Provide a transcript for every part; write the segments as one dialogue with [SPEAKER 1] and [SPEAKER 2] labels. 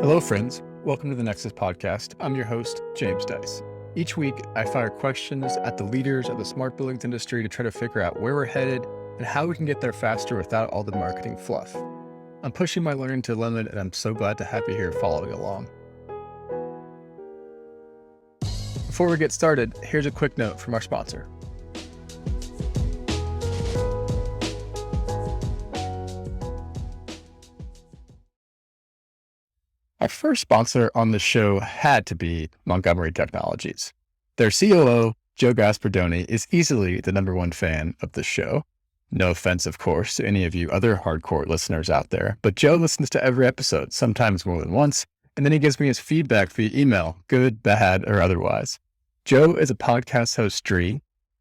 [SPEAKER 1] Hello, friends. Welcome to the Nexus podcast. I'm your host, James Dice. Each week, I fire questions at the leaders of the smart buildings industry to try to figure out where we're headed and how we can get there faster without all the marketing fluff. I'm pushing my learning to the limit, and I'm so glad to have you here following along. Before we get started, here's a quick note from our sponsor. Our first sponsor on the show had to be Montgomery Technologies. Their COO, Joe Gaspardoni, is easily the number one fan of the show. No offense, of course, to any of you other hardcore listeners out there, but Joe listens to every episode, sometimes more than once, and then he gives me his feedback via email, good, bad, or otherwise. Joe is a podcast host,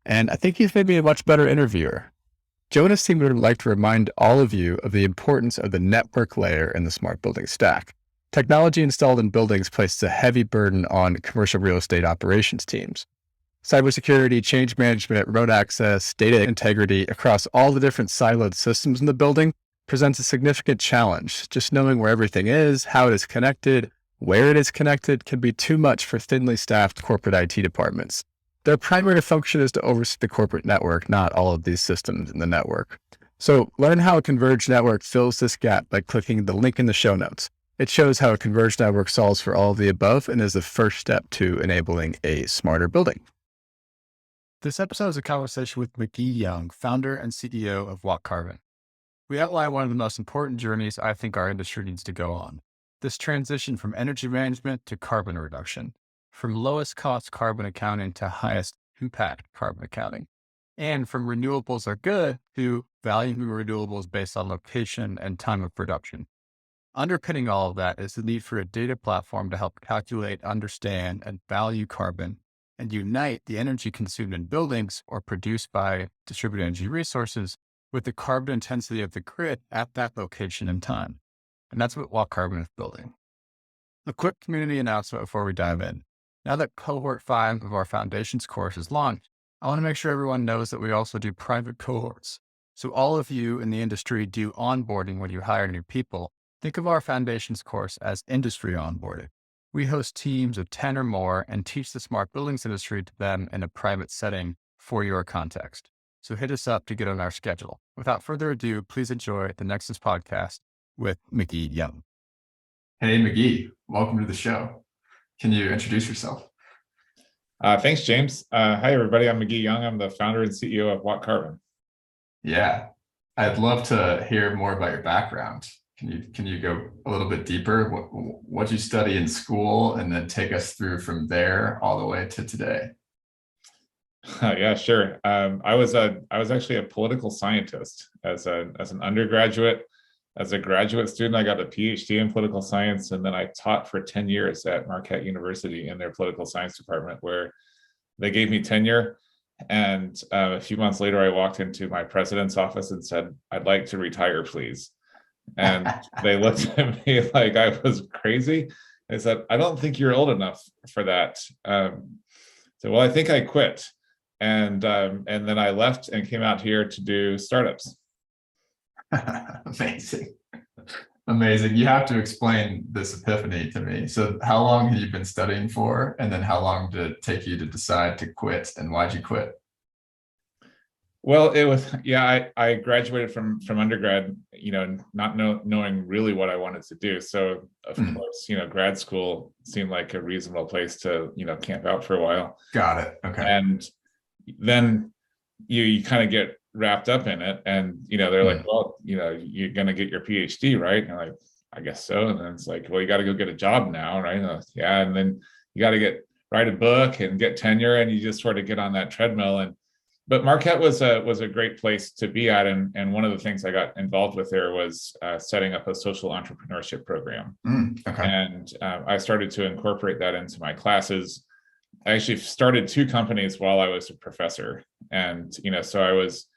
[SPEAKER 1] and I think he's maybe a much better interviewer. Joe and his team would like to remind all of you of the importance of the network layer in the smart building stack. Technology installed in buildings places a heavy burden on commercial real estate operations teams. Cybersecurity, change management, road access, data integrity across all the different siloed systems in the building presents a significant challenge. Just knowing where everything is, how it is connected, where it is connected can be too much for thinly staffed corporate IT departments. Their primary function is to oversee the corporate network, not all of these systems in the network. So learn how a converged network fills this gap by clicking the link in the show notes. It shows how a converged network solves for all of the above and is the first step to enabling a smarter building. This episode is a conversation with McGee Young, founder and CEO of WattCarbon. We outline one of the most important journeys I think our industry needs to go on. This transition from energy management to carbon reduction, from lowest cost carbon accounting to highest impact carbon accounting, and from renewables are good to valuing renewables based on location and time of production. Underpinning all of that is the need for a data platform to help calculate, understand, and value carbon and unite the energy consumed in buildings or produced by distributed energy resources with the carbon intensity of the grid at that location and time. And that's what WattCarbon is building. A quick community announcement before we dive in. Now that cohort 5 of our foundations course is launched, I want to make sure everyone knows that we also do private cohorts. So all of you in the industry do onboarding when you hire new people. Think of our foundations course as industry onboarding. We host teams of 10 or more and teach the smart buildings industry to them in a private setting for your context. So hit us up to get on our schedule. Without further ado, please enjoy the Nexus podcast with McGee Young. Hey, McGee, welcome to the show. Can you introduce yourself?
[SPEAKER 2] Thanks, James. Hi, everybody. I'm McGee Young. I'm the founder and CEO of WattCarbon.
[SPEAKER 1] Yeah, I'd love to hear more about your background. Can you go a little bit deeper? What you study in school, and then take us through from there all the way to today?
[SPEAKER 2] Yeah, sure. I was actually a political scientist as an undergraduate. As a graduate student, I got a PhD in political science, and then I taught for 10 years at Marquette University in their political science department, where they gave me tenure. And a few months later, I walked into my president's office and said, "I'd like to retire, please." And they looked at me like I was crazy. They said, "I don't think you're old enough for that." So, well, I think I quit. And then I left and came out here to do startups.
[SPEAKER 1] Amazing. You have to explain this epiphany to me. So how long have you been studying for? And then how long did it take you to decide to quit, and why'd you quit?
[SPEAKER 2] Well, it was, I graduated from undergrad, not knowing really what I wanted to do. So of course, grad school seemed like a reasonable place to, camp out for a while.
[SPEAKER 1] Got it. Okay.
[SPEAKER 2] And then you kind of get wrapped up in it, and, they're like, well, you're going to get your PhD, right? And I'm like, I guess so. And then it's like, well, you got to go get a job now, right? And like, yeah. And then you got to write a book and get tenure, and you just sort of get on that treadmill. But Marquette was a great place to be at, and one of the things I got involved with there was setting up a social entrepreneurship program.
[SPEAKER 1] Okay.
[SPEAKER 2] And I started to incorporate that into my classes. I actually started 2 companies while I was a professor, and so I was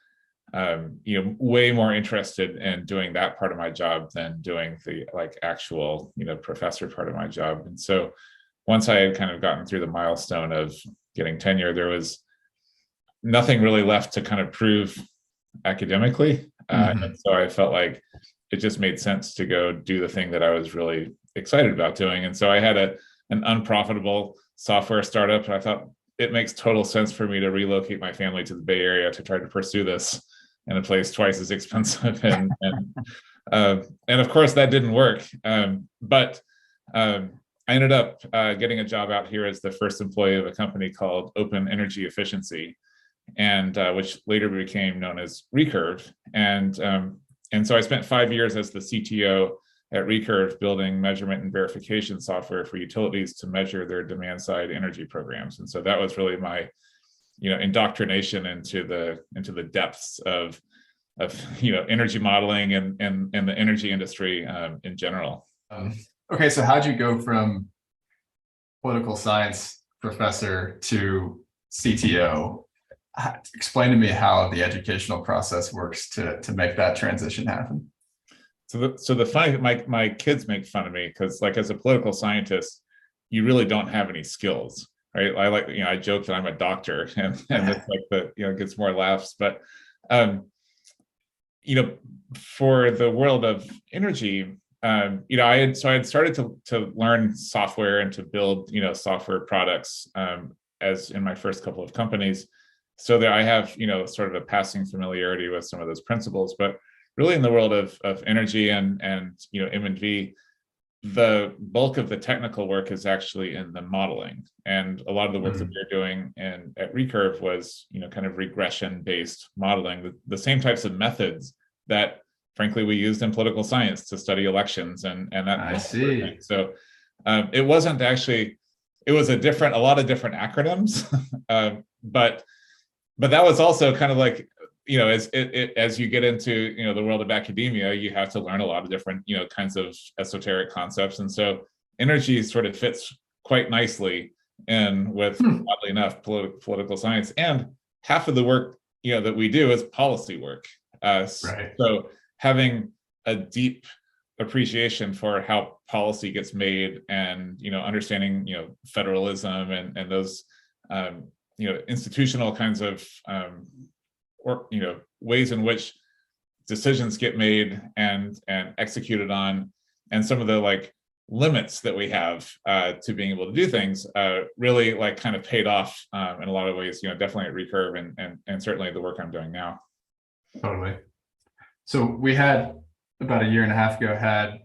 [SPEAKER 2] way more interested in doing that part of my job than doing the actual professor part of my job. And so once I had kind of gotten through the milestone of getting tenure, there was nothing really left to kind of prove academically. And so I felt like it just made sense to go do the thing that I was really excited about doing. And so I had an unprofitable software startup, and I thought it makes total sense for me to relocate my family to the Bay Area to try to pursue this in a place twice as expensive. And of course that didn't work. But I ended up getting a job out here as the first employee of a company called Open Energy Efficiency, and which later became known as Recurve. And so I spent 5 years as the CTO at Recurve, building measurement and verification software for utilities to measure their demand side energy programs. And so that was really my, indoctrination into the depths of energy modeling and the energy industry in general.
[SPEAKER 1] Okay, so how'd you go from political science professor to CTO? Explain to me how the educational process works to make that transition happen.
[SPEAKER 2] So the funny, my kids make fun of me because, like, as a political scientist, you really don't have any skills, right? I joke that I'm a doctor, and it's like gets more laughs. But for the world of energy, I had started to learn software and to build software products as in my first couple of companies, so that I have sort of a passing familiarity with some of those principles. But really, in the world of energy and M&V, the bulk of the technical work is actually in the modeling, and a lot of the work that we're doing at Recurve was kind of regression based modeling, the same types of methods that frankly we used in political science to study elections and that.
[SPEAKER 1] I see.
[SPEAKER 2] So it wasn't actually, it was a lot of different acronyms, but that was also kind of like, as you get into the world of academia, you have to learn a lot of different kinds of esoteric concepts, and so energy sort of fits quite nicely in with, oddly enough, political science. And half of the work that we do is policy work.
[SPEAKER 1] Right.
[SPEAKER 2] So having a deep appreciation for how policy gets made, and understanding federalism and those institutional kinds of or ways in which decisions get made and executed on, and some of the limits that we have to being able to do things, really kind of paid off in a lot of ways, definitely at Recurve and certainly the work I'm doing now.
[SPEAKER 1] Totally. So we had about a year and a half ago had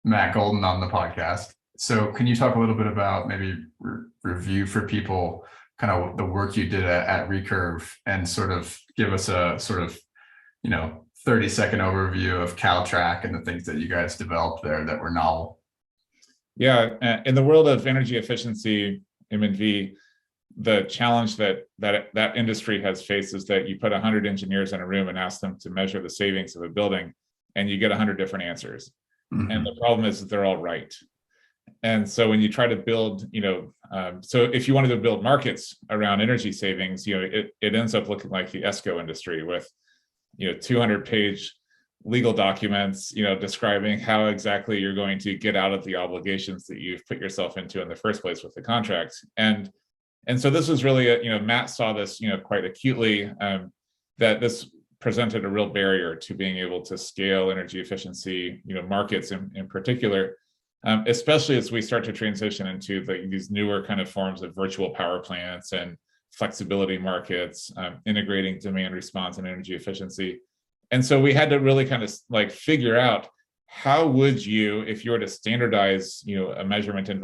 [SPEAKER 1] Matt Golden on the podcast. So can you talk a little bit about maybe review for people kind of the work you did at Recurve, and sort of give us a sort of 30-second overview of CalTrack and the things that you guys developed there that were novel?
[SPEAKER 2] Yeah, in the world of energy efficiency, M&V, the challenge that industry has faced is that you put 100 engineers in a room and ask them to measure the savings of a building, and you get 100 different answers. And the problem is that they're all right. And so when you try to build, so if you wanted to build markets around energy savings, it ends up looking like the ESCO industry with 200-page legal documents, describing how exactly you're going to get out of the obligations that you've put yourself into in the first place with the contracts. And so this was really Matt saw this quite acutely, that this presented a real barrier to being able to scale energy efficiency markets in particular, especially as we start to transition into these newer kind of forms of virtual power plants and flexibility markets, integrating demand response and energy efficiency. And so we had to really kind of figure out, how would you, if you were to standardize a measurement and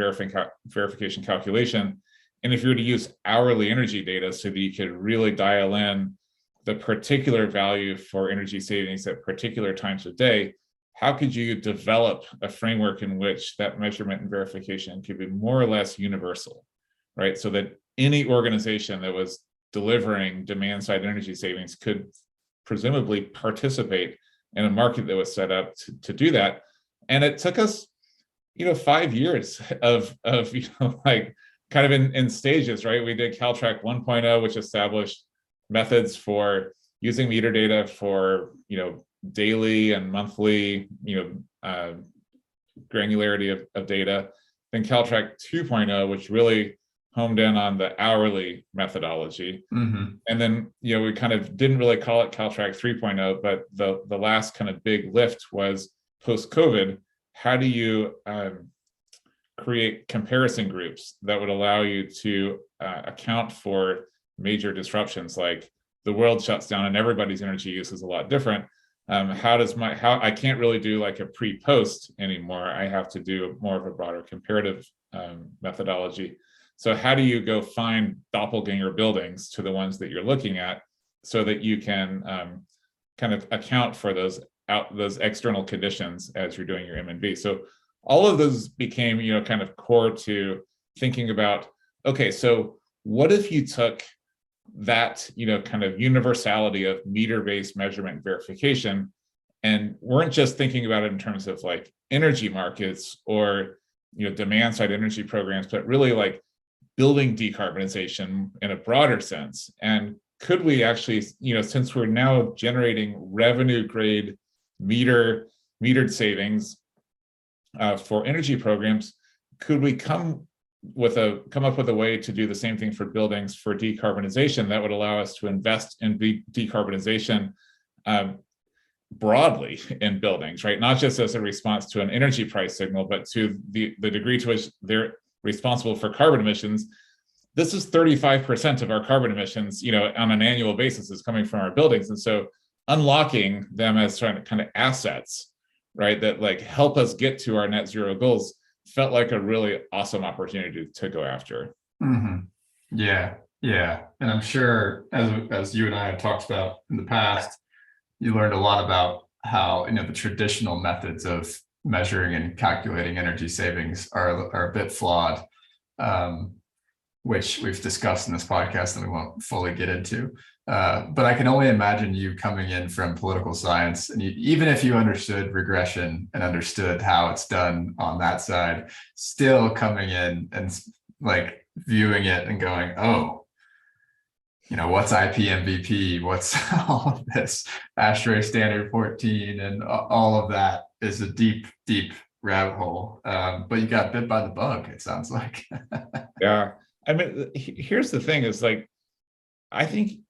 [SPEAKER 2] verification calculation, and if you were to use hourly energy data so that you could really dial in the particular value for energy savings at particular times of day, how could you develop a framework in which that measurement and verification could be more or less universal, right? So that any organization that was delivering demand side energy savings could presumably participate in a market that was set up to do that. And it took us, 5 years of kind of in stages, right? We did CalTrack 1.0, which established methods for using meter data for, daily and monthly, granularity of data. Then CalTrack 2.0, which really homed in on the hourly methodology.
[SPEAKER 1] Mm-hmm.
[SPEAKER 2] And then, we kind of didn't really call it Caltrack 3.0, but the last kind of big lift was post-COVID. How do you create comparison groups that would allow you to account for major disruptions, like the world shuts down and everybody's energy use is a lot different. How I can't really do like a pre-post anymore. I have to do more of a broader comparative methodology. So how do you go find doppelganger buildings to the ones that you're looking at, so that you can kind of account for those external conditions as you're doing your M&B? So all of those became, kind of core to thinking about, okay, so what if you took that, kind of universality of meter-based measurement verification and weren't just thinking about it in terms of like energy markets or, demand side energy programs, but really like building decarbonization in a broader sense. And could we actually, since we're now generating revenue grade metered savings for energy programs, could we come up with a way to do the same thing for buildings for decarbonization that would allow us to invest in decarbonization broadly in buildings, right? Not just as a response to an energy price signal, but to the degree to which they're responsible for carbon emissions. This is 35% of our carbon emissions, on an annual basis is coming from our buildings. And so unlocking them as kind of assets, right, that like help us get to our net zero goals felt like a really awesome opportunity to go after.
[SPEAKER 1] Mm-hmm. Yeah. And I'm sure as you and I have talked about in the past, you learned a lot about how, the traditional methods of measuring and calculating energy savings are a bit flawed, which we've discussed in this podcast and we won't fully get into. But I can only imagine you coming in from political science, and even if you understood regression and understood how it's done on that side, still coming in and like viewing it and going, oh, what's IPMVP? What's all of this ASHRAE standard 14 and all of that is a deep, deep rabbit hole. But you got bit by the bug, it sounds like.
[SPEAKER 2] Yeah. I mean, here's the thing is like, I think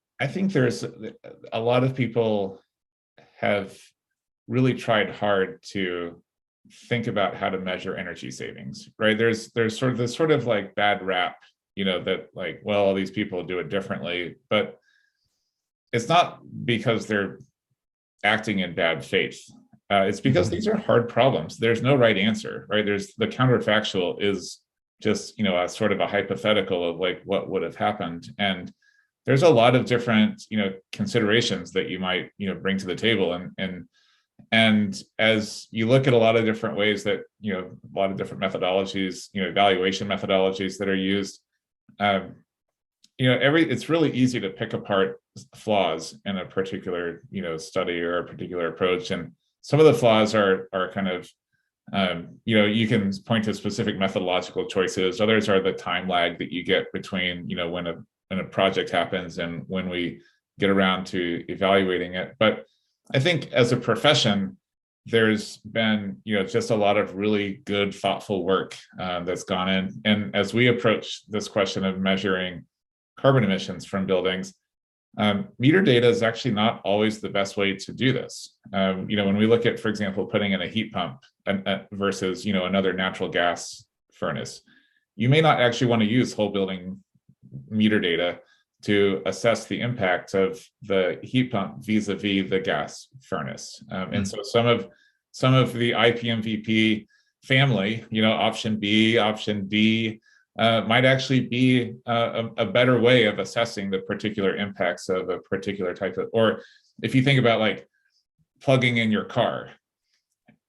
[SPEAKER 2] there's a lot of people have really tried hard to think about how to measure energy savings, right? There's sort of this sort of like bad rap, that like, well, all these people do it differently, but it's not because they're acting in bad faith. It's because these are hard problems. There's no right answer, right? There's the counterfactual is just, a sort of a hypothetical of like what would have happened. And there's a lot of different, considerations that you might, bring to the table. And as you look at a lot of different ways that, a lot of different methodologies, evaluation methodologies that are used, it's really easy to pick apart flaws in a particular, study or a particular approach. And some of the flaws are kind of, you can point to specific methodological choices. Others are the time lag that you get between, when a project happens and when we get around to evaluating it. But I think as a profession, there's been, just a lot of really good, thoughtful work that's gone in. And as we approach this question of measuring carbon emissions from buildings, meter data is actually not always the best way to do this. When we look at, for example, putting in a heat pump versus, another natural gas furnace, you may not actually want to use whole building meter data to assess the impact of the heat pump vis-a-vis the gas furnace. And so some of the IPMVP family, option B, option D, might actually be a better way of assessing the particular impacts of a particular type of, or if you think about like plugging in your car,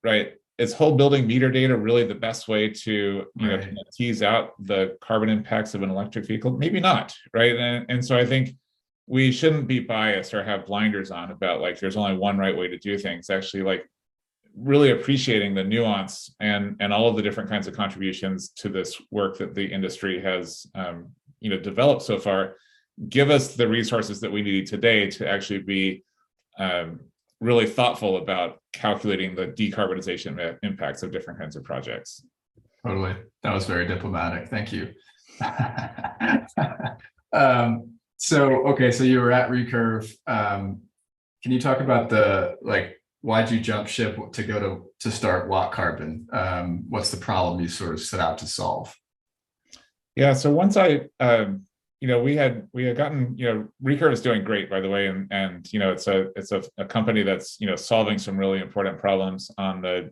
[SPEAKER 2] right? Is whole building meter data really the best way to kind of tease out the carbon impacts of an electric vehicle? Maybe not, right? And so I think we shouldn't be biased or have blinders on about like there's only one right way to do things. Actually, like really appreciating the nuance and all of the different kinds of contributions to this work that the industry has developed so far, give us the resources that we need today to actually be really thoughtful about calculating the decarbonization impacts of different kinds of projects.
[SPEAKER 1] Totally. That was very diplomatic. Thank you. So you were at Recurve. Can you talk about why'd you jump ship to go to start WattCarbon? What's the problem you sort of set out to solve?
[SPEAKER 2] Yeah, so once we had gotten, Recurve is doing great, by the way, and it's a company that's solving some really important problems on the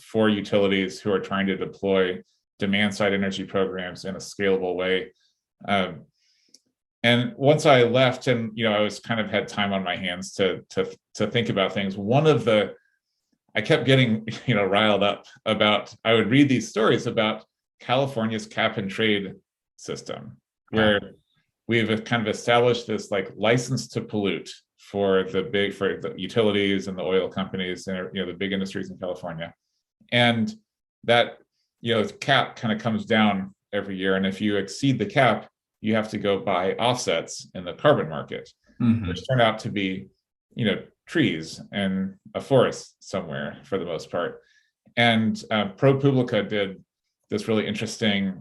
[SPEAKER 2] for utilities who are trying to deploy demand side energy programs in a scalable way. And once I left, and I was kind of had time on my hands to think about things. I kept getting riled up about. I would read these stories about California's cap and trade system, where we've kind of established this like license to pollute for the utilities and the oil companies and the big industries in California, and that cap kind of comes down every year, and if you exceed the cap, you have to go buy offsets in the carbon market, which turn out to be trees and a forest somewhere for the most part. And ProPublica did this really interesting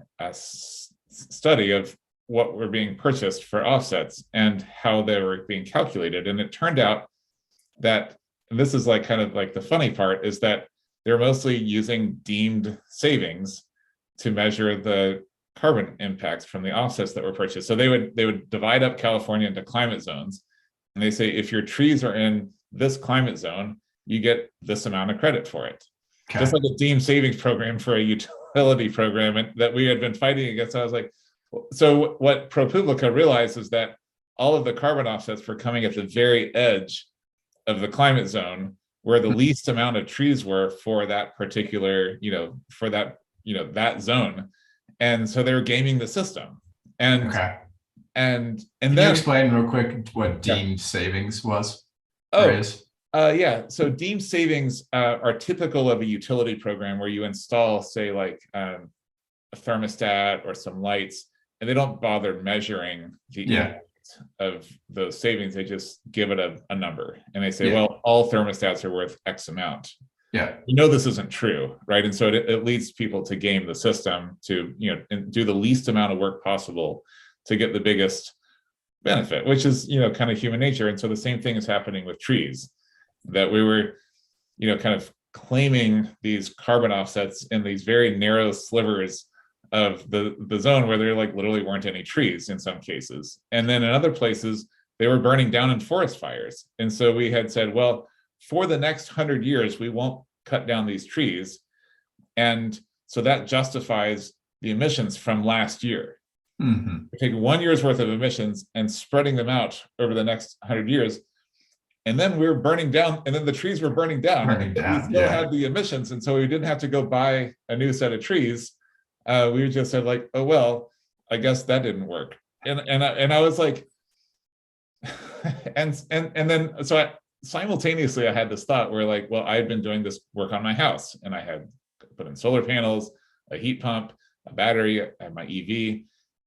[SPEAKER 2] study of what were being purchased for offsets and how they were being calculated. And it turned out that, and this is like kind of like the funny part, is that they're mostly using deemed savings to measure the carbon impacts from the offsets that were purchased. So they would divide up California into climate zones, and they say if your trees are in this climate zone, you get this amount of credit for it. Okay. Just like a deemed savings program for a utility program, and that we had been fighting against. I was like, so what ProPublica realized is that all of the carbon offsets were coming at the very edge of the climate zone, where the least amount of trees were for that particular, that zone. And so they were gaming the system. And Can
[SPEAKER 1] then you explain real quick what deemed savings was?
[SPEAKER 2] So deemed savings are typical of a utility program where you install, say, like a thermostat or some lights, and they don't bother measuring the impact of those savings. They just give it a number, and they say, well, all thermostats are worth X amount. Yeah, this isn't true, right? And so it leads people to game the system to and do the least amount of work possible to get the biggest benefit, which is kind of human nature. And so the same thing is happening with trees, that we were kind of claiming these carbon offsets in these very narrow slivers of the zone where there like literally weren't any trees in some cases, and then in other places they were burning down in forest fires. And so we had said, well, for the next 100 years, we won't cut down these trees. And so that justifies the emissions from last year. We take 1 year's worth of emissions and spreading them out over the next 100 years. And then we're burning down, and then the trees were burning down. We still had the emissions. And so we didn't have to go buy a new set of trees. We just said like, oh, well, I guess that didn't work. And I was like, and then, so simultaneously, I had this thought where like, well, I had been doing this work on my house, and I had put in solar panels, a heat pump, a battery, I had my EV,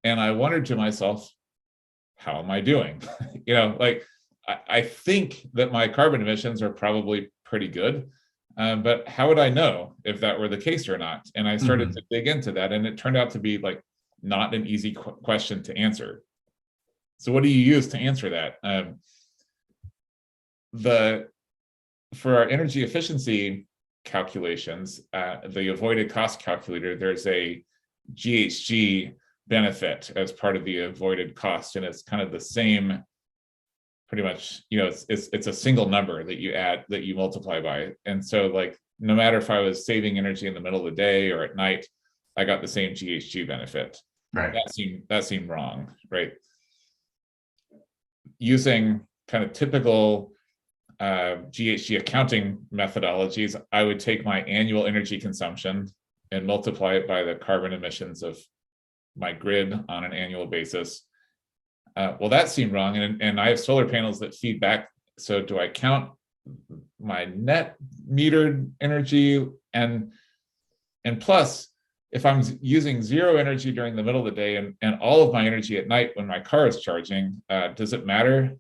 [SPEAKER 2] and I wondered to myself, how am I doing? Like I think that my carbon emissions are probably pretty good, but how would I know if that were the case or not? And I started to dig into that, and it turned out to be like not an easy question to answer. So what do you use to answer that? For our energy efficiency calculations, the avoided cost calculator, there's a GHG benefit as part of the avoided cost, and it's kind of the same, pretty much, it's a single number that you add, that you multiply by. And so like, no matter if I was saving energy in the middle of the day or at night, I got the same GHG benefit. Right. That seemed wrong, right? Using kind of typical GHG accounting methodologies, I would take my annual energy consumption and multiply it by the carbon emissions of my grid on an annual basis. Well, that seemed wrong, and I have solar panels that feed back. So do I count my net metered energy? And plus, if I'm using zero energy during the middle of the day and all of my energy at night when my car is charging, does it matter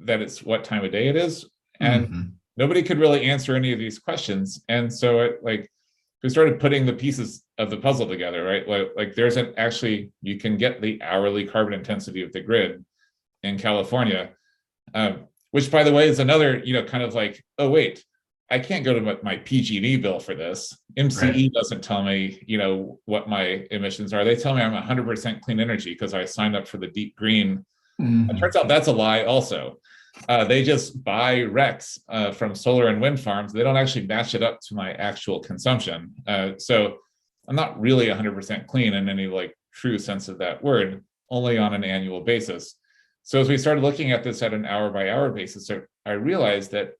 [SPEAKER 2] that it's what time of day it is? And nobody could really answer any of these questions. And so we started putting the pieces of the puzzle together, right? Like there's you can get the hourly carbon intensity of the grid in California, which by the way is another, kind of like, oh wait, I can't go to my PG&E bill for this. MCE doesn't tell me, what my emissions are. They tell me I'm 100% clean energy because I signed up for the deep green. It turns out that's a lie also. They just buy RECs from solar and wind farms. They don't actually match it up to my actual consumption. So I'm not really 100% clean in any like true sense of that word, only on an annual basis. So as we started looking at this at an hour by hour basis, I realized that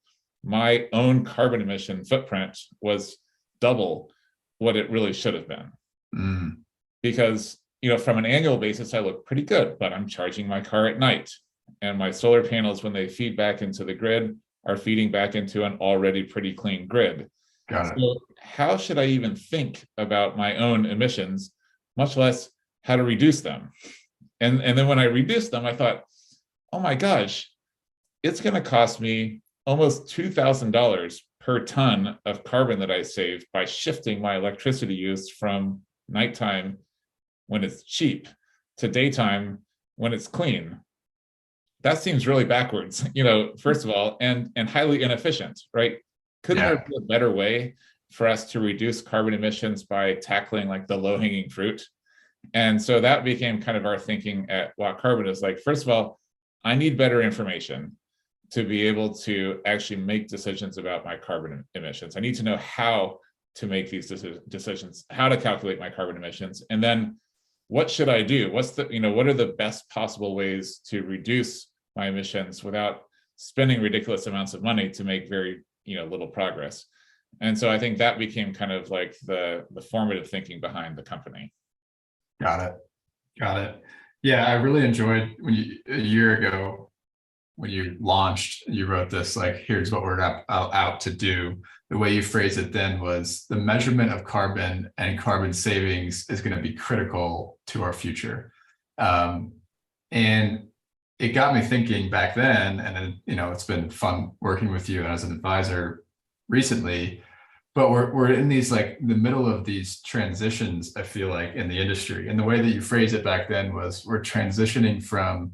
[SPEAKER 2] my own carbon emission footprint was double what it really should have been. Because, from an annual basis, I look pretty good, but I'm charging my car at night. And my solar panels, when they feed back into the grid, are feeding back into an already pretty clean grid. So how should I even think about my own emissions, much less how to reduce them? And then when I reduced them, I thought, oh my gosh, it's going to cost me almost $2,000 per ton of carbon that I saved by shifting my electricity use from nighttime when it's cheap to daytime when it's clean. That seems really backwards, first of all, and highly inefficient, right? Couldn't there be a better way for us to reduce carbon emissions by tackling like the low-hanging fruit? And so that became kind of our thinking at WattCarbon, is like, first of all, I need better information to be able to actually make decisions about my carbon emissions. I need to know how to make these decisions, how to calculate my carbon emissions, and then what should I do? What are the best possible ways to reduce my emissions without spending ridiculous amounts of money to make very, little progress? And so I think that became kind of like the formative thinking behind the company.
[SPEAKER 1] Got it. Yeah, I really enjoyed when a year ago, when you launched, you wrote this, like, here's what we're out to do. The way you phrased it then was the measurement of carbon and carbon savings is going to be critical to our future. And it got me thinking back then, and then, it's been fun working with you as an advisor recently, but we're in these, like, the middle of these transitions, I feel like, in the industry. And the way that you phrased it back then was, we're transitioning from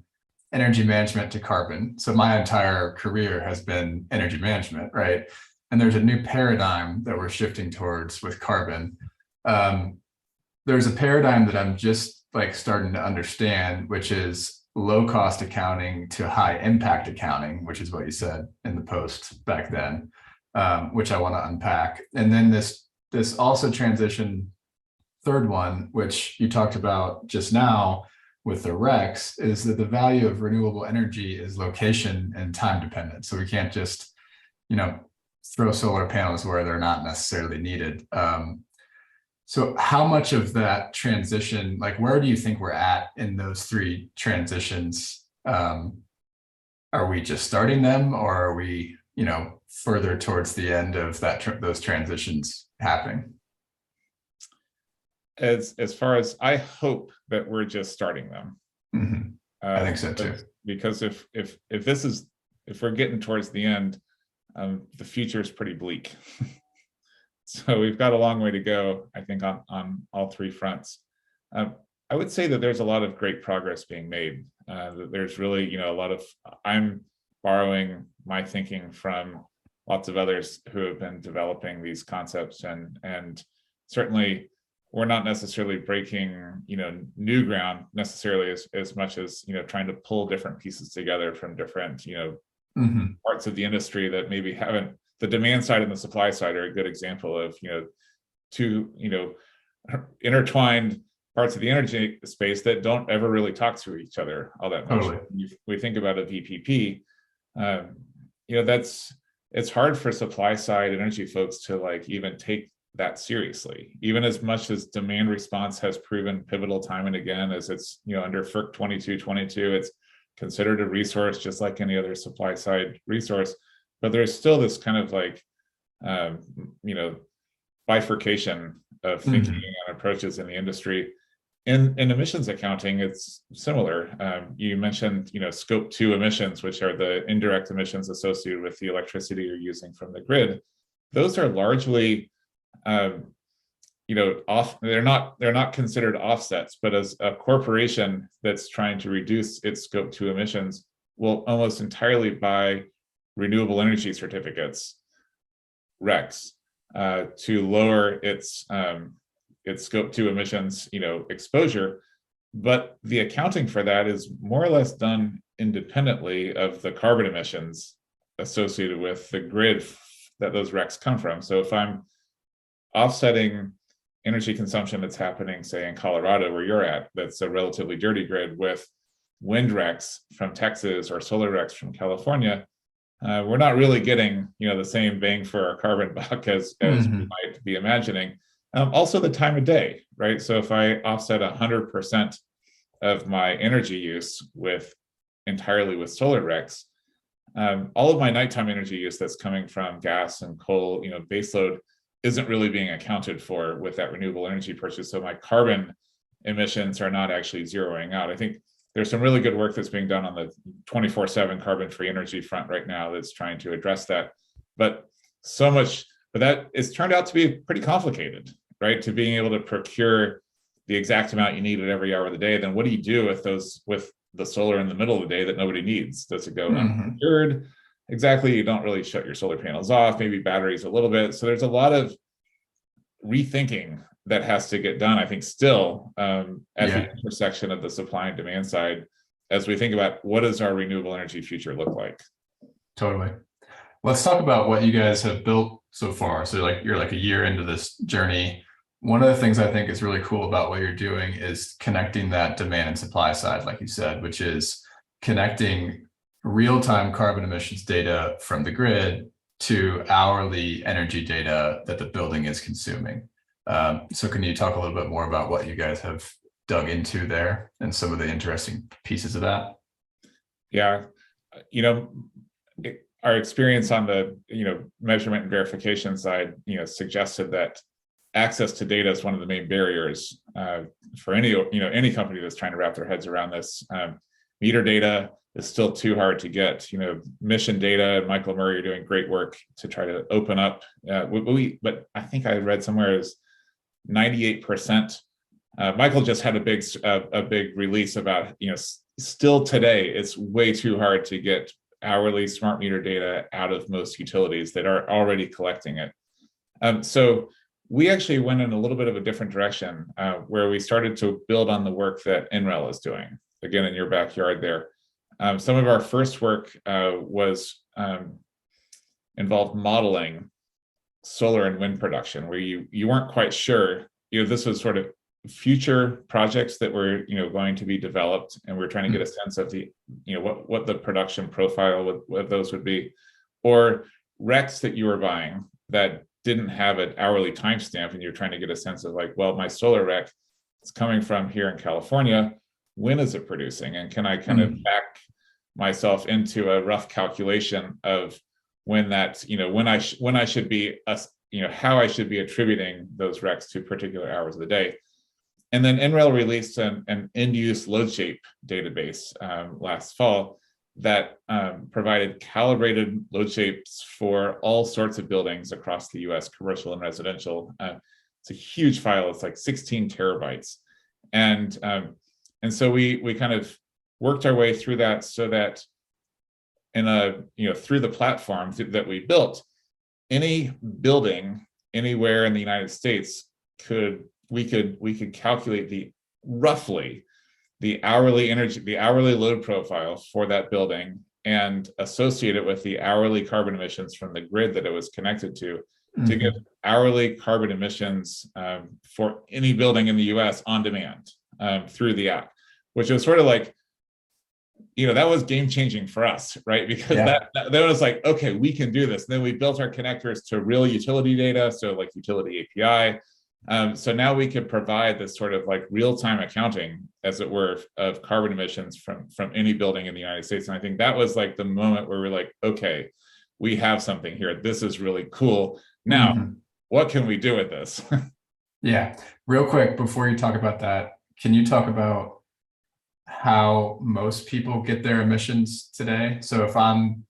[SPEAKER 1] energy management to carbon. So my entire career has been energy management, right? And there's a new paradigm that we're shifting towards with carbon. There's a paradigm that I'm just like starting to understand, which is low cost accounting to high impact accounting, which is what you said in the post back then, which I want to unpack. And then this also transition, third one, which you talked about just now with the RECs, is that the value of renewable energy is location and time dependent. So we can't just, throw solar panels where they're not necessarily needed. So how much of that transition, like, where do you think we're at in those three transitions? Are we just starting them, or are we, further towards the end of those transitions happening?
[SPEAKER 2] As far as, I hope that we're just starting them.
[SPEAKER 1] I think so too.
[SPEAKER 2] Because if we're getting towards the end, the future is pretty bleak. So we've got a long way to go, I think, on all three fronts. I would say that there's a lot of great progress being made. There's really, a lot of, I'm borrowing my thinking from lots of others who have been developing these concepts, and certainly we're not necessarily breaking, new ground necessarily as much as, trying to pull different pieces together from different, parts of the industry that maybe haven't. The demand side and the supply side are a good example of, two, intertwined parts of the energy space that don't ever really talk to each other all that much. Totally. We think about a VPP, it's hard for supply side energy folks to like even take that seriously, even as much as demand response has proven pivotal time and again, as it's, under FERC 2222, it's considered a resource just like any other supply side resource. But there's still this kind of like, bifurcation of thinking and approaches in the industry. In emissions accounting, it's similar. You mentioned, scope 2 emissions, which are the indirect emissions associated with the electricity you're using from the grid. Those are largely they're not considered offsets, but as a corporation that's trying to reduce its scope 2 emissions will almost entirely buy renewable energy certificates, RECs, to lower its scope 2 emissions, exposure. But the accounting for that is more or less done independently of the carbon emissions associated with the grid that those RECs come from. So if I'm offsetting energy consumption that's happening, say in Colorado, where you're at, that's a relatively dirty grid, with wind RECs from Texas or solar RECs from California, we're not really getting, the same bang for our carbon buck as we might be imagining. Also the time of day, right? So if I offset 100% of my energy use entirely with solar RECs, all of my nighttime energy use that's coming from gas and coal, baseload, isn't really being accounted for with that renewable energy purchase. So my carbon emissions are not actually zeroing out. I think there's some really good work that's being done on the 24/7 carbon-free energy front right now that's trying to address that. But that it's turned out to be pretty complicated, right? To being able to procure the exact amount you need at every hour of the day. Then what do you do with the solar in the middle of the day that nobody needs? Does it go unprocured? Exactly. You don't really shut your solar panels off, maybe batteries a little bit. So there's a lot of rethinking that has to get done, I think, still at the intersection of the supply and demand side, as we think about what does our renewable energy future look like.
[SPEAKER 1] Totally. Let's talk about what you guys have built so far. So you're like a year into this journey. One of the things I think is really cool about what you're doing is connecting that demand and supply side, like you said, which is connecting real-time carbon emissions data from the grid to hourly energy data that the building is consuming. So can you talk a little bit more about what you guys have dug into there and some of the interesting pieces of that?
[SPEAKER 2] Yeah, our experience on the measurement and verification side, suggested that access to data is one of the main barriers for any company that's trying to wrap their heads around this. Meter data is still too hard to get. Mission data, and Michael Murray are doing great work to try to open up. But I think I read somewhere is 98%. Michael just had a big release about still today it's way too hard to get hourly smart meter data out of most utilities that are already collecting it. So we actually went in a little bit of a different direction, where we started to build on the work that NREL is doing, again, in your backyard there. Some of our first work was involved modeling solar and wind production, where you weren't quite sure, this was sort of future projects that were going to be developed, and we're trying to get a sense of the what the production profile of those would be, or RECs that you were buying that didn't have an hourly timestamp, and you're trying to get a sense of well, my solar REC is coming from here in California, when is it producing, and can I kind of back myself into a rough calculation of when that when I should be how I should be attributing those RECs to particular hours of the day. And then NREL released an end-use load shape database last fall that provided calibrated load shapes for all sorts of buildings across the US, commercial and residential. It's a huge file. It's like 16 terabytes. And so we kind of worked our way through that, so that through the platform that we built, any building anywhere in the United States we could calculate roughly the hourly energy, the hourly load profile for that building, and associate it with the hourly carbon emissions from the grid that it was connected to get hourly carbon emissions for any building in the US on demand through the app, which was sort of like, that was game changing for us, right? Because that was like, okay, we can do this. And then we built our connectors to real utility data, so like utility API. So now we could provide this sort of like real-time accounting, as it were, of carbon emissions from any building in the United States. And I think that was like the moment where we're like, okay, we have something here. This is really cool. Now, what can we do with this?
[SPEAKER 1] Yeah. Real quick, before you talk about that, can you talk about how most people get their emissions today? So if I'm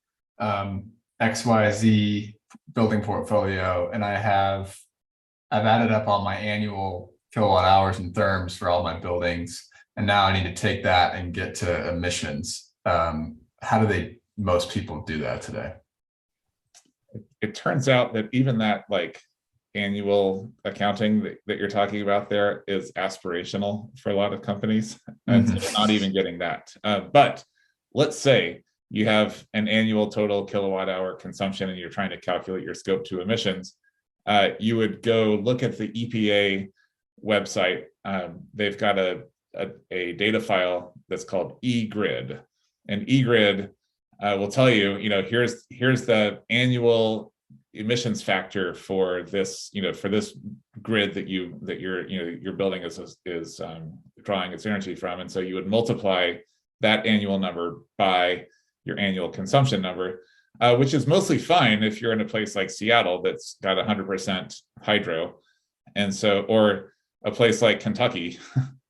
[SPEAKER 1] XYZ building portfolio and I have I've added up all my annual kilowatt hours and therms for all my buildings, and now I need to take that and get to emissions. How do most people do that today?
[SPEAKER 2] It turns out that even that like annual accounting that you're talking about there is aspirational for a lot of companies. And so they're not even getting that. But let's say you have an annual total kilowatt hour consumption and you're trying to calculate your scope 2 emissions. You would go look at the EPA website. They've got a data file that's called eGrid, and eGrid will tell you, here's the annual emissions factor for this, for this grid that your building is drawing its energy from. And so you would multiply that annual number by your annual consumption number, which is mostly fine if you're in a place like Seattle that's got 100% hydro. And so, or a place like Kentucky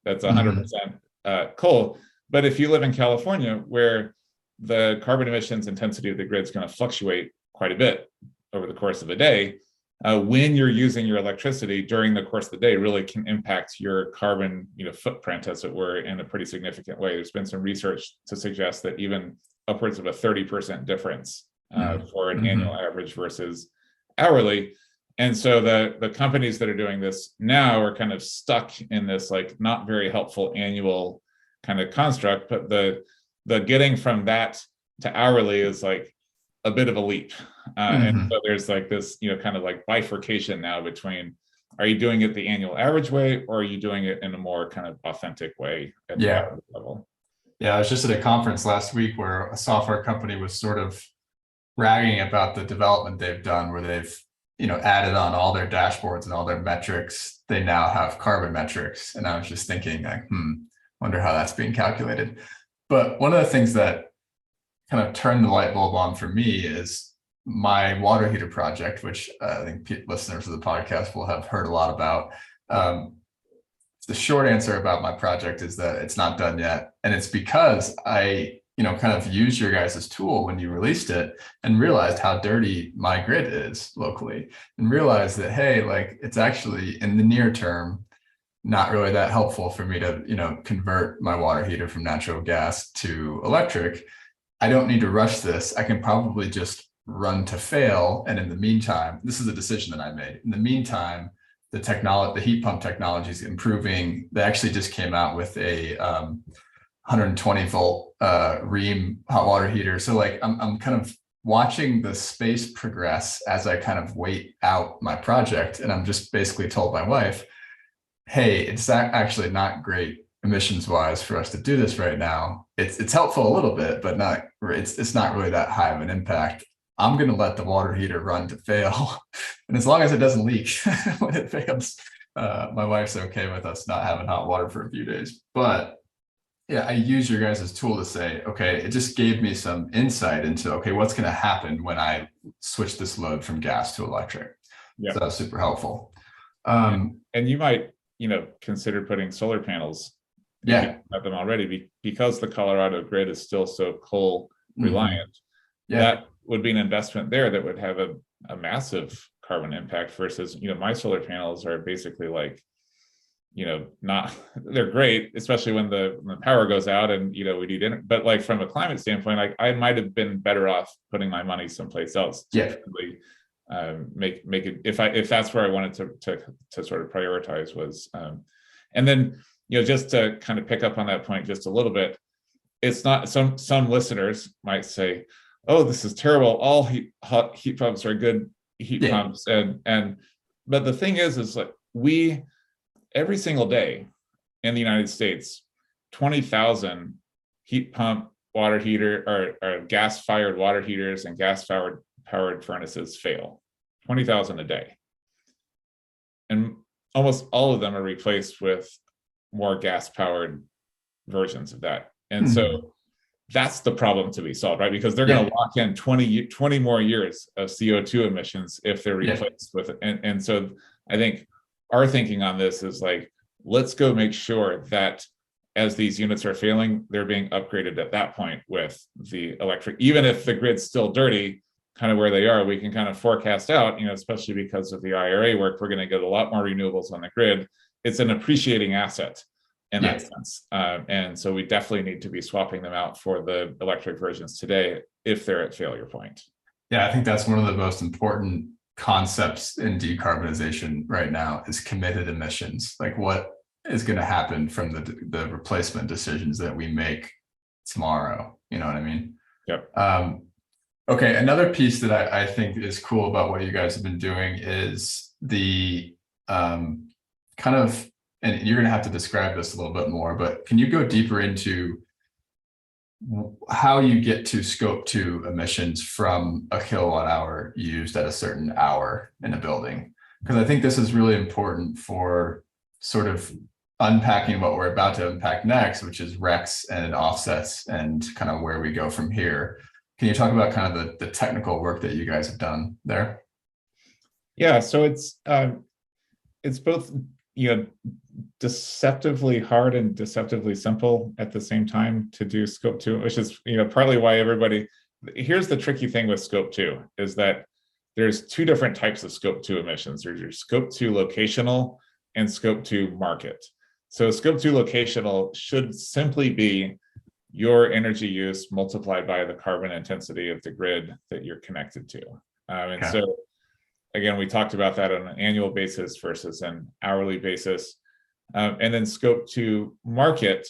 [SPEAKER 2] that's 100% coal. But if you live in California, where the carbon emissions intensity of the grid is going to fluctuate quite a bit over the course of a day, when you're using your electricity during the course of the day really can impact your carbon footprint, as it were, in a pretty significant way. There's been some research to suggest that even upwards of a 30% difference for an annual average versus hourly. And so the companies that are doing this now are kind of stuck in this like not very helpful annual kind of construct, but the getting from that to hourly is like a bit of a leap. And so there's like this, kind of like bifurcation now between, are you doing it the annual average way, or are you doing it in a more kind of authentic way at the hourly level?
[SPEAKER 1] Yeah, I was just at a conference last week where a software company was sort of bragging about the development they've done, where they've added on all their dashboards and all their metrics. They now have carbon metrics, and I was just thinking, like, wonder how that's being calculated. But one of the things that kind of turned the light bulb on for me is my water heater project, which I think listeners of the podcast will have heard a lot about. The short answer about my project is that it's not done yet. And it's because I, kind of used your guys' tool when you released it and realized how dirty my grid is locally, and realized that, hey, like, it's actually in the near term not really that helpful for me to, convert my water heater from natural gas to electric. I don't need to rush this. I can probably just run to fail. And in the meantime, this is a decision that I made. In the meantime, the heat pump technology is improving. They actually just came out with a 120 volt Rheem hot water heater. So like I'm kind of watching the space progress as I kind of wait out my project. And I'm just basically told my wife, hey, it's actually not great emissions wise for us to do this right now. It's helpful a little bit, but it's not really that high of an impact. I'm going to let the water heater run to fail. And as long as it doesn't leak when it fails, my wife's okay with us not having hot water for a few days. But yeah, I use your guys' tool to say, okay, it just gave me some insight into, okay, what's going to happen when I switch this load from gas to electric. Yeah. So that's super helpful.
[SPEAKER 2] And you might, consider putting solar panels.
[SPEAKER 1] Yeah.
[SPEAKER 2] Have them already, because the Colorado grid is still so coal reliant. Yeah. That would be an investment there that would have a massive carbon impact versus, my solar panels are basically like, they're great, especially when the power goes out and, we need it. But like from a climate standpoint, I might have been better off putting my money someplace else to really make it, if that's where I wanted to sort of prioritize was, and then, just to kind of pick up on that point just a little bit, it's not, some listeners might say, oh, this is terrible. All heat pumps are good heat pumps. But the thing is like every single day in the United States, 20,000 heat pump water heater or gas-fired water heaters and gas-powered furnaces fail. 20,000 a day. And almost all of them are replaced with more gas-powered versions of that. And so that's the problem to be solved, right? Because they're going to lock in 20 more years of CO2 emissions if they're replaced with it. And so I think our thinking on this is like, let's go make sure that as these units are failing, they're being upgraded at that point with the electric, even if the grid's still dirty, kind of where they are, we can kind of forecast out, especially because of the IRA work, we're going to get a lot more renewables on the grid. It's an appreciating asset in that sense. And so we definitely need to be swapping them out for the electric versions today if they're at failure point.
[SPEAKER 1] Yeah, I think that's one of the most important concepts in decarbonization right now is committed emissions. Like what is going to happen from the replacement decisions that we make tomorrow? You know what I mean?
[SPEAKER 2] Yep.
[SPEAKER 1] Okay, another piece that I think is cool about what you guys have been doing is the kind of, and you're going to have to describe this a little bit more, but can you go deeper into how you get to scope 2 emissions from a kilowatt hour used at a certain hour in a building? Because I think this is really important for sort of unpacking what we're about to unpack next, which is RECs and offsets and kind of where we go from here. Can you talk about kind of the technical work that you guys have done there?
[SPEAKER 2] Yeah, so it's both, deceptively hard and deceptively simple at the same time to do scope 2, which is, partly why here's the tricky thing with scope 2 is that there's 2 different types of scope 2 emissions. There's your scope 2 locational and scope 2 market. So scope 2 locational should simply be your energy use multiplied by the carbon intensity of the grid that you're connected to. And so again, we talked about that on an annual basis versus an hourly basis. And then scope 2 market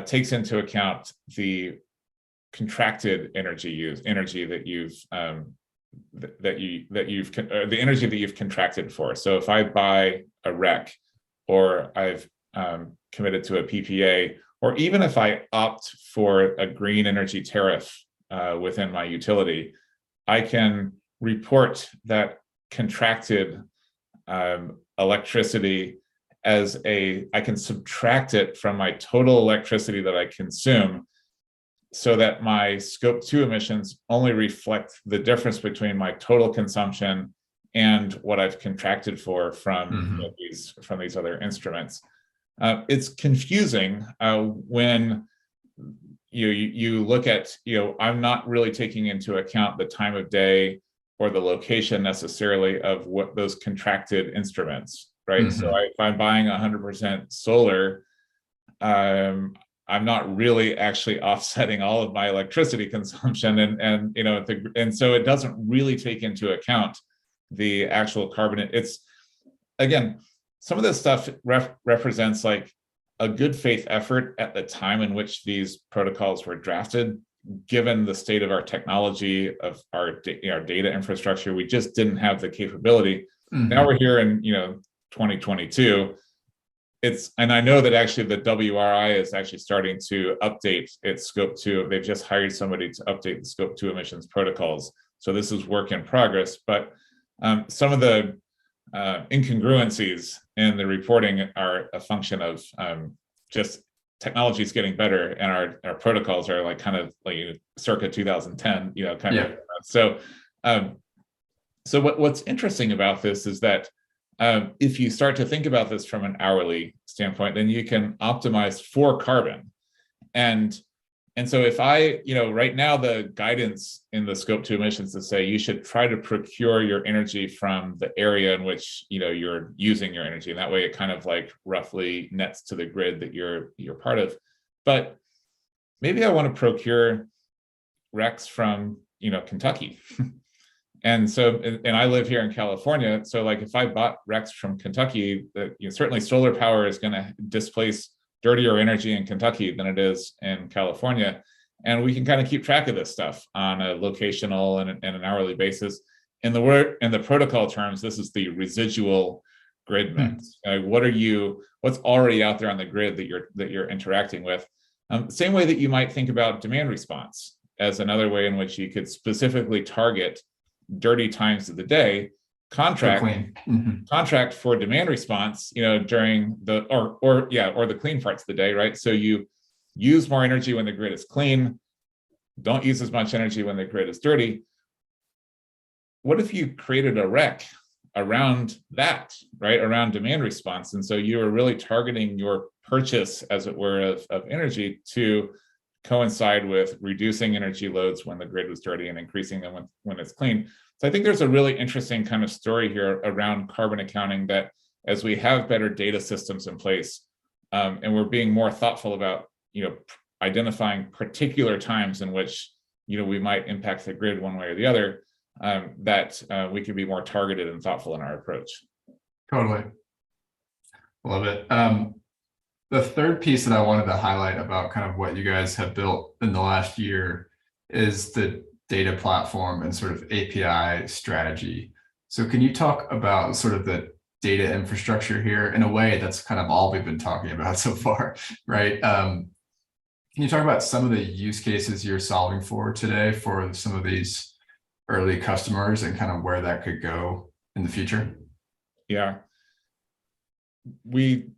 [SPEAKER 2] takes into account the contracted energy that the energy that you've contracted for. So if I buy a REC or I've committed to a PPA, or even if I opt for a green energy tariff within my utility, I can report that contracted electricity I can subtract it from my total electricity that I consume so that my scope 2 emissions only reflect the difference between my total consumption and what I've contracted for from these other instruments. It's confusing when you look at, I'm not really taking into account the time of day or the location necessarily of what those contracted instruments, right? So if I'm buying 100% solar, I'm not really actually offsetting all of my electricity consumption, and so it doesn't really take into account the actual carbon. It's, again, some of this stuff represents like a good faith effort at the time in which these protocols were drafted. Given the state of our technology, of our data infrastructure, we just didn't have the capability. Now we're here in 2022. And I know that actually the WRI is actually starting to update its scope 2. They've just hired somebody to update the scope 2 emissions protocols. So this is work in progress, but some of the incongruencies in the reporting are a function of just technology is getting better, and our protocols are like kind of like circa 2010, of. So what's interesting about this is that if you start to think about this from an hourly standpoint, then you can optimize for carbon. And so if right now the guidance in the scope 2 emissions to say you should try to procure your energy from the area in which you're using your energy, and that way it kind of like roughly nets to the grid that you're part of. But maybe I want to procure RECs from Kentucky. And I live here in California, so like if I bought RECs from Kentucky, certainly solar power is going to displace dirtier energy in Kentucky than it is in California. And we can kind of keep track of this stuff on a locational and an hourly basis. In the protocol terms, this is the residual grid mix. What's already out there on the grid that you're interacting with? Same way that you might think about demand response as another way in which you could specifically target dirty times of the day, contract for demand response, during the or the clean parts of the day, right? So you use more energy when the grid is clean, don't use as much energy when the grid is dirty. What if you created a REC around that, right? Around demand response. And so you are really targeting your purchase, as it were, of energy to coincide with reducing energy loads when the grid was dirty and increasing them when it's clean. So I think there's a really interesting kind of story here around carbon accounting, that as we have better data systems in place, and we're being more thoughtful about, identifying particular times in which, we might impact the grid one way or the other, that we can be more targeted and thoughtful in our approach.
[SPEAKER 1] Totally. Love it. The third piece that I wanted to highlight about kind of what you guys have built in the last year is the data platform and sort of API strategy. So can you talk about sort of the data infrastructure here in a way that's kind of all we've been talking about so far, right? Can you talk about some of the use cases you're solving for today for some of these early customers and kind of where that could go in the future?
[SPEAKER 2] Yeah. We,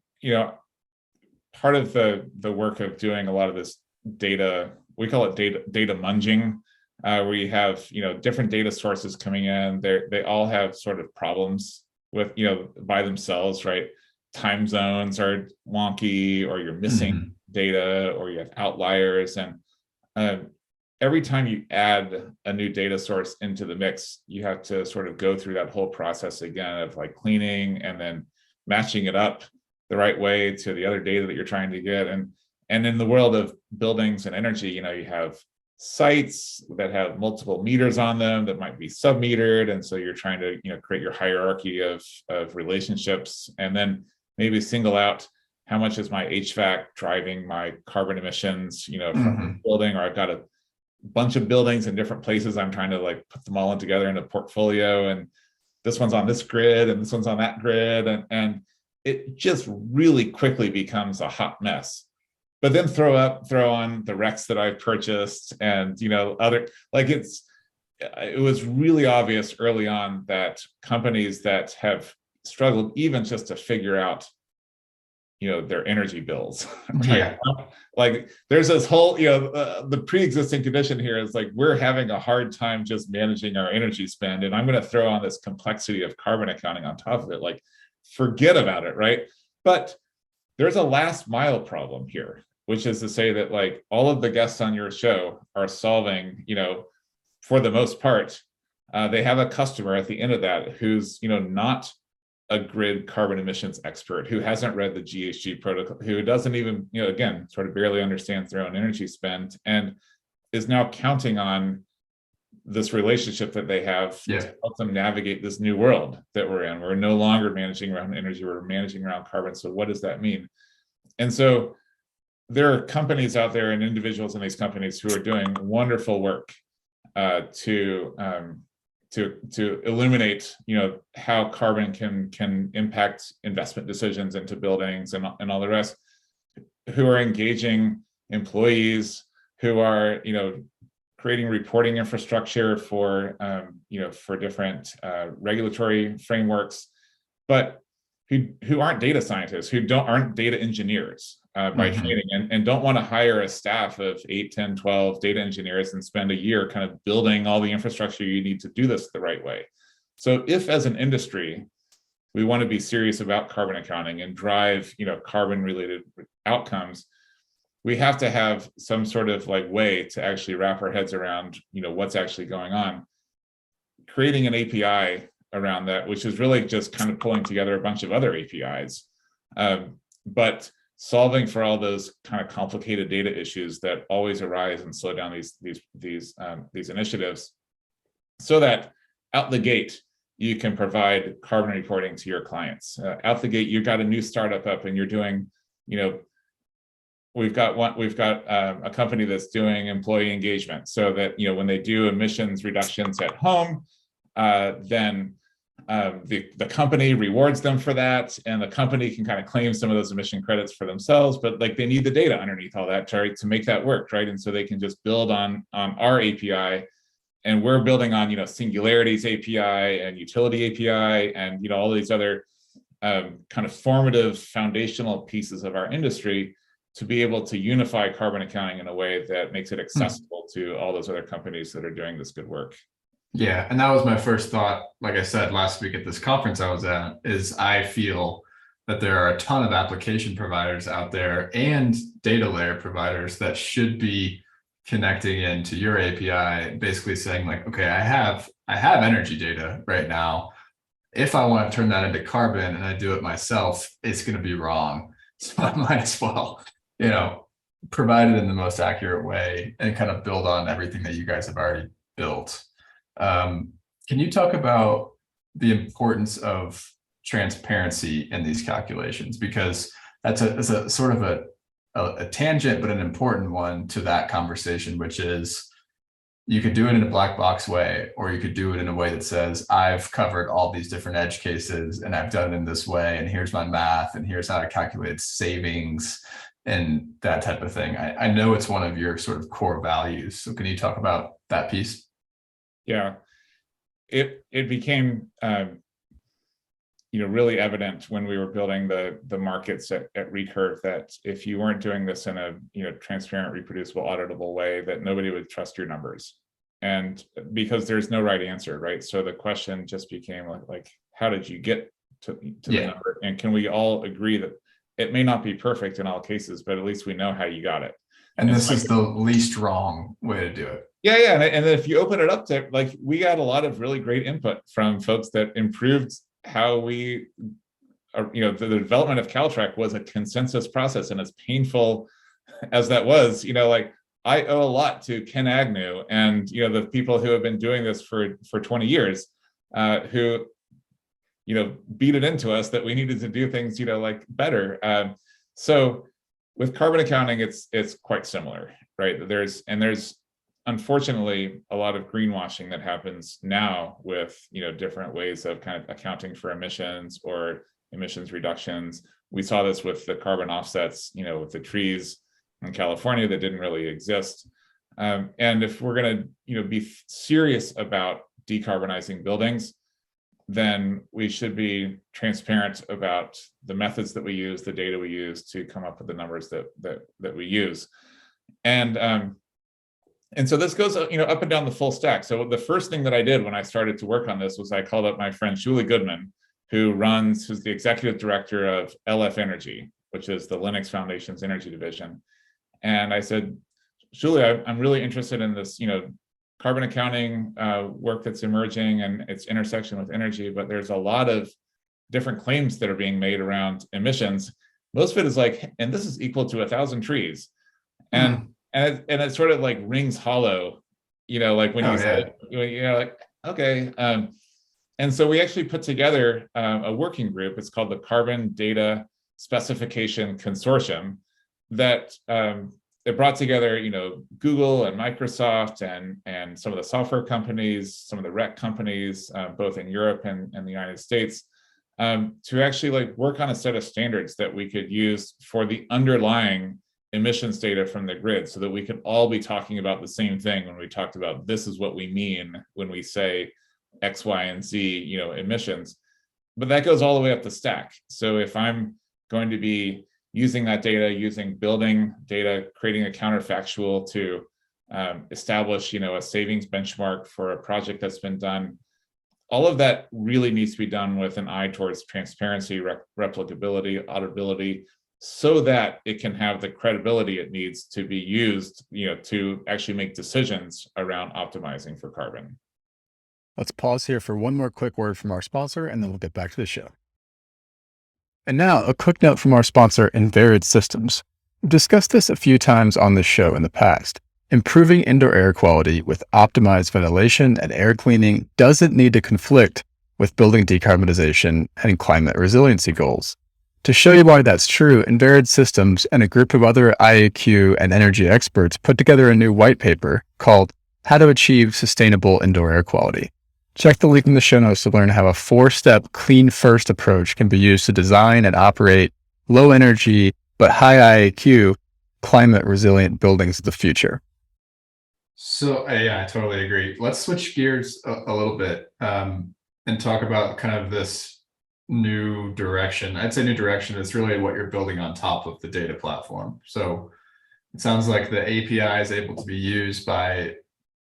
[SPEAKER 2] part of the work of doing a lot of this data, we call it data munging, where you have, different data sources coming in. They all have sort of problems with, by themselves, right? Time zones are wonky, or you're missing data, or you have outliers. And every time you add a new data source into the mix, you have to sort of go through that whole process again of like cleaning and then matching it up the right way to the other data that you're trying to get. And in the world of buildings and energy, you have sites that have multiple meters on them that might be sub-metered. And so you're trying to, create your hierarchy of relationships, and then maybe single out how much is my HVAC driving my carbon emissions, from the building, or I've got a bunch of buildings in different places. I'm trying to like put them all in together in a portfolio, and this one's on this grid and this one's on that grid. And it just really quickly becomes a hot mess. But then throw on the RECs that I've purchased, and other, like it was really obvious early on that companies that have struggled even just to figure out their energy bills, right?
[SPEAKER 1] Yeah.
[SPEAKER 2] Like there's this whole, the pre-existing condition here is like we're having a hard time just managing our energy spend, and I'm going to throw on this complexity of carbon accounting on top of it. Like, forget about it, right? But there's a last mile problem here, which is to say that like all of the guests on your show are solving, for the most part, they have a customer at the end of that who's, not a grid carbon emissions expert, who hasn't read the GHG protocol, who doesn't even, again, sort of barely understands their own energy spend, and is now counting on this relationship that they have to help them navigate this new world that we're in. We're no longer managing around energy, we're managing around carbon. So what does that mean? And so there are companies out there and individuals in these companies who are doing wonderful work to illuminate, how carbon can impact investment decisions into buildings and all the rest, who are engaging employees, who are, creating reporting infrastructure for, for different regulatory frameworks, but who aren't data scientists, who aren't data engineers by training, and don't want to hire a staff of 8, 10, 12 data engineers and spend a year kind of building all the infrastructure you need to do this the right way. So if as an industry, we want to be serious about carbon accounting and drive, carbon related outcomes, we have to have some sort of like way to actually wrap our heads around, what's actually going on. Creating an API around that, which is really just kind of pulling together a bunch of other APIs, but solving for all those kind of complicated data issues that always arise and slow down these initiatives, so that out the gate you can provide carbon reporting to your clients. Out the gate, you've got a new startup up and you're doing, we've got a company that's doing employee engagement, so that when they do emissions reductions at home, then the company rewards them for that, and the company can kind of claim some of those emission credits for themselves, but like they need the data underneath all that to make that work, right? And so they can just build on our API, and we're building on Singularity's API and Utility API and all these other kind of formative foundational pieces of our industry to be able to unify carbon accounting in a way that makes it accessible to all those other companies that are doing this good work.
[SPEAKER 1] Yeah, and that was my first thought. Like I said last week at this conference I was at, is I feel that there are a ton of application providers out there and data layer providers that should be connecting into your API, basically saying like, okay, I have energy data right now. If I want to turn that into carbon and I do it myself, it's going to be wrong. So I might as well, provide it in the most accurate way and kind of build on everything that you guys have already built. Can you talk about the importance of transparency in these calculations? Because that's a sort of a tangent, but an important one to that conversation, which is you could do it in a black box way, or you could do it in a way that says, I've covered all these different edge cases and I've done it in this way, and here's my math, and here's how to calculate savings and that type of thing. I know it's one of your sort of core values. So can you talk about that piece?
[SPEAKER 2] Yeah, it became really evident when we were building the markets at Recurve that if you weren't doing this in a transparent, reproducible, auditable way, that nobody would trust your numbers. And because there's no right answer, right? So the question just became like how did you get to the number? And can we all agree that it may not be perfect in all cases, but at least we know how you got it?
[SPEAKER 1] And this is the least wrong way to do it.
[SPEAKER 2] Yeah. And then if you open it up to, like, we got a lot of really great input from folks that improved how we, the development of Caltrack was a consensus process. And as painful as that was, I owe a lot to Ken Agnew and, the people who have been doing this for 20 years, who, beat it into us that we needed to do things, better. So with carbon accounting, it's quite similar, right? There's unfortunately a lot of greenwashing that happens now with different ways of kind of accounting for emissions or emissions reductions. We saw this with the carbon offsets, with the trees in California that didn't really exist. And if we're going to be serious about decarbonizing buildings, then we should be transparent about the methods that we use, the data we use to come up with the numbers that we use. And so this goes, up and down the full stack. So the first thing that I did when I started to work on this was I called up my friend Julie Goodman, who's the executive director of LF Energy, which is the Linux Foundation's energy division. And I said, Julie, I'm really interested in this, carbon accounting work that's emerging and its intersection with energy, but there's a lot of different claims that are being made around emissions. Most of it is like, and this is equal to 1,000 trees. And it sort of like rings hollow, like when say, like, okay. And so we actually put together a working group. It's called the Carbon Data Specification Consortium that it brought together, Google and Microsoft and some of the software companies, some of the rec companies, both in Europe and the United States, to actually work on a set of standards that we could use for the underlying emissions data from the grid, so that we could all be talking about the same thing when we talked about this is what we mean when we say X, Y, and Z, emissions. But that goes all the way up the stack. So if I'm going to be using that data, using building data, creating a counterfactual to establish, a savings benchmark for a project that's been done, all of that really needs to be done with an eye towards transparency, replicability, auditability, so that it can have the credibility it needs to be used, to actually make decisions around optimizing for carbon.
[SPEAKER 1] Let's pause here for one more quick word from our sponsor, and then we'll get back to the show. And now a quick note from our sponsor, Inverid Systems. We've discussed this a few times on this show in the past. Improving indoor air quality with optimized ventilation and air cleaning doesn't need to conflict with building decarbonization and climate resiliency goals. To show you why that's true, Inverid Systems and a group of other IAQ and energy experts put together a new white paper called How to Achieve Sustainable Indoor Air Quality. Check the link in the show notes to learn how a 4-step clean first approach can be used to design and operate low energy but high IAQ climate resilient buildings of the future. So yeah, I totally agree. Let's switch gears a little bit and talk about kind of this new direction. I'd say new direction is really what you're building on top of the data platform. So it sounds like the API is able to be used by